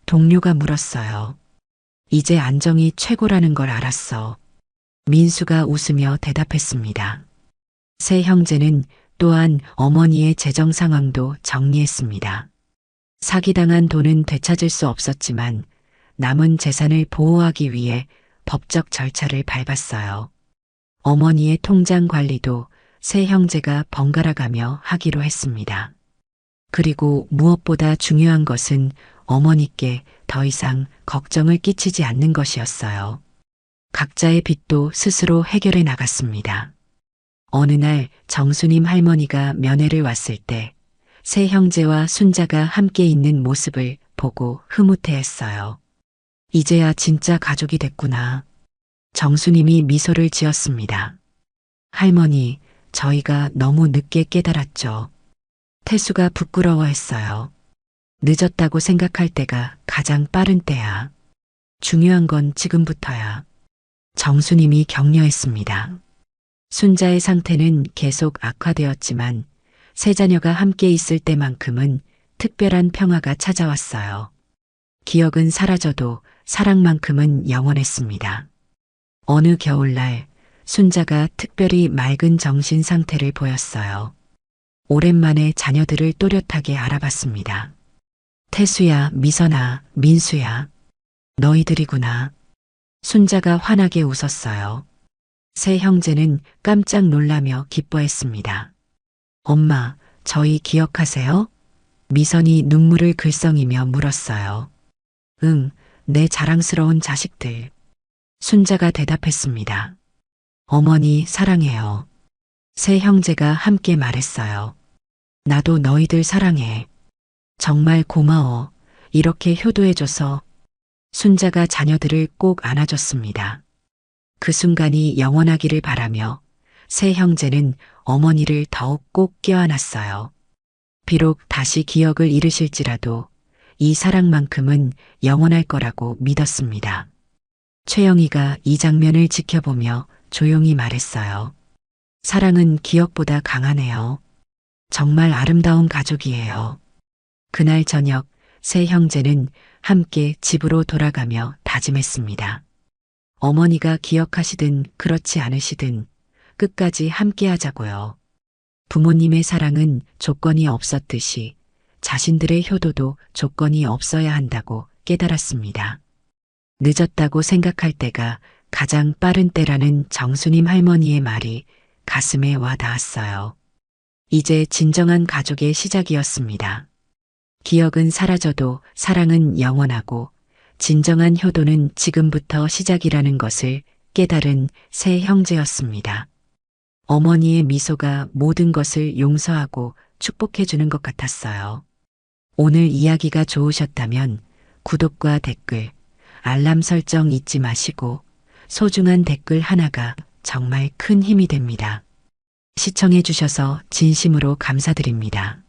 동료가 물었어요. 이제 안정이 최고라는 걸 알았어. 민수가 웃으며 대답했습니다. 세 형제는 또한 어머니의 재정 상황도 정리했습니다. 사기당한 돈은 되찾을 수 없었지만 남은 재산을 보호하기 위해 법적 절차를 밟았어요. 어머니의 통장 관리도 세 형제가 번갈아가며 하기로 했습니다. 그리고 무엇보다 중요한 것은 어머니께 더 이상 걱정을 끼치지 않는 것이었어요. 각자의 빚도 스스로 해결해 나갔습니다. 어느 날 정수님 할머니가 면회를 왔을 때 세 형제와 순자가 함께 있는 모습을 보고 흐뭇해했어요. 이제야 진짜 가족이 됐구나. 정수님이 미소를 지었습니다. 할머니, 저희가 너무 늦게 깨달았죠. 태수가 부끄러워했어요. 늦었다고 생각할 때가 가장 빠른 때야. 중요한 건 지금부터야. 정수님이 격려했습니다. 순자의 상태는 계속 악화되었지만 세 자녀가 함께 있을 때만큼은 특별한 평화가 찾아왔어요. 기억은 사라져도 사랑만큼은 영원했습니다. 어느 겨울날 순자가 특별히 맑은 정신 상태를 보였어요. 오랜만에 자녀들을 또렷하게 알아봤습니다. 태수야, 미선아, 민수야. 너희들이구나. 순자가 환하게 웃었어요. 세 형제는 깜짝 놀라며 기뻐했습니다. 엄마, 저희 기억하세요? 미선이 눈물을 글썽이며 물었어요. 응, 내 자랑스러운 자식들. 순자가 대답했습니다. 어머니 사랑해요. 세 형제가 함께 말했어요. 나도 너희들 사랑해. 정말 고마워. 이렇게 효도해줘서. 순자가 자녀들을 꼭 안아줬습니다. 그 순간이 영원하기를 바라며 세 형제는 어머니를 더욱 꼭 껴안았어요. 비록 다시 기억을 잃으실지라도 이 사랑만큼은 영원할 거라고 믿었습니다. 최영희가 이 장면을 지켜보며 조용히 말했어요. 사랑은 기억보다 강하네요. 정말 아름다운 가족이에요. 그날 저녁 세 형제는 함께 집으로 돌아가며 다짐했습니다. 어머니가 기억하시든 그렇지 않으시든 끝까지 함께 하자고요. 부모님의 사랑은 조건이 없었듯이 자신들의 효도도 조건이 없어야 한다고 깨달았습니다. 늦었다고 생각할 때가 가장 빠른 때라는 정수님 할머니의 말이 가슴에 와 닿았어요. 이제 진정한 가족의 시작이었습니다. 기억은 사라져도 사랑은 영원하고 진정한 효도는 지금부터 시작이라는 것을 깨달은 세 형제였습니다. 어머니의 미소가 모든 것을 용서하고 축복해주는 것 같았어요. 오늘 이야기가 좋으셨다면 구독과 댓글, 알람 설정 잊지 마시고 소중한 댓글 하나가 정말 큰 힘이 됩니다. 시청해주셔서 진심으로 감사드립니다.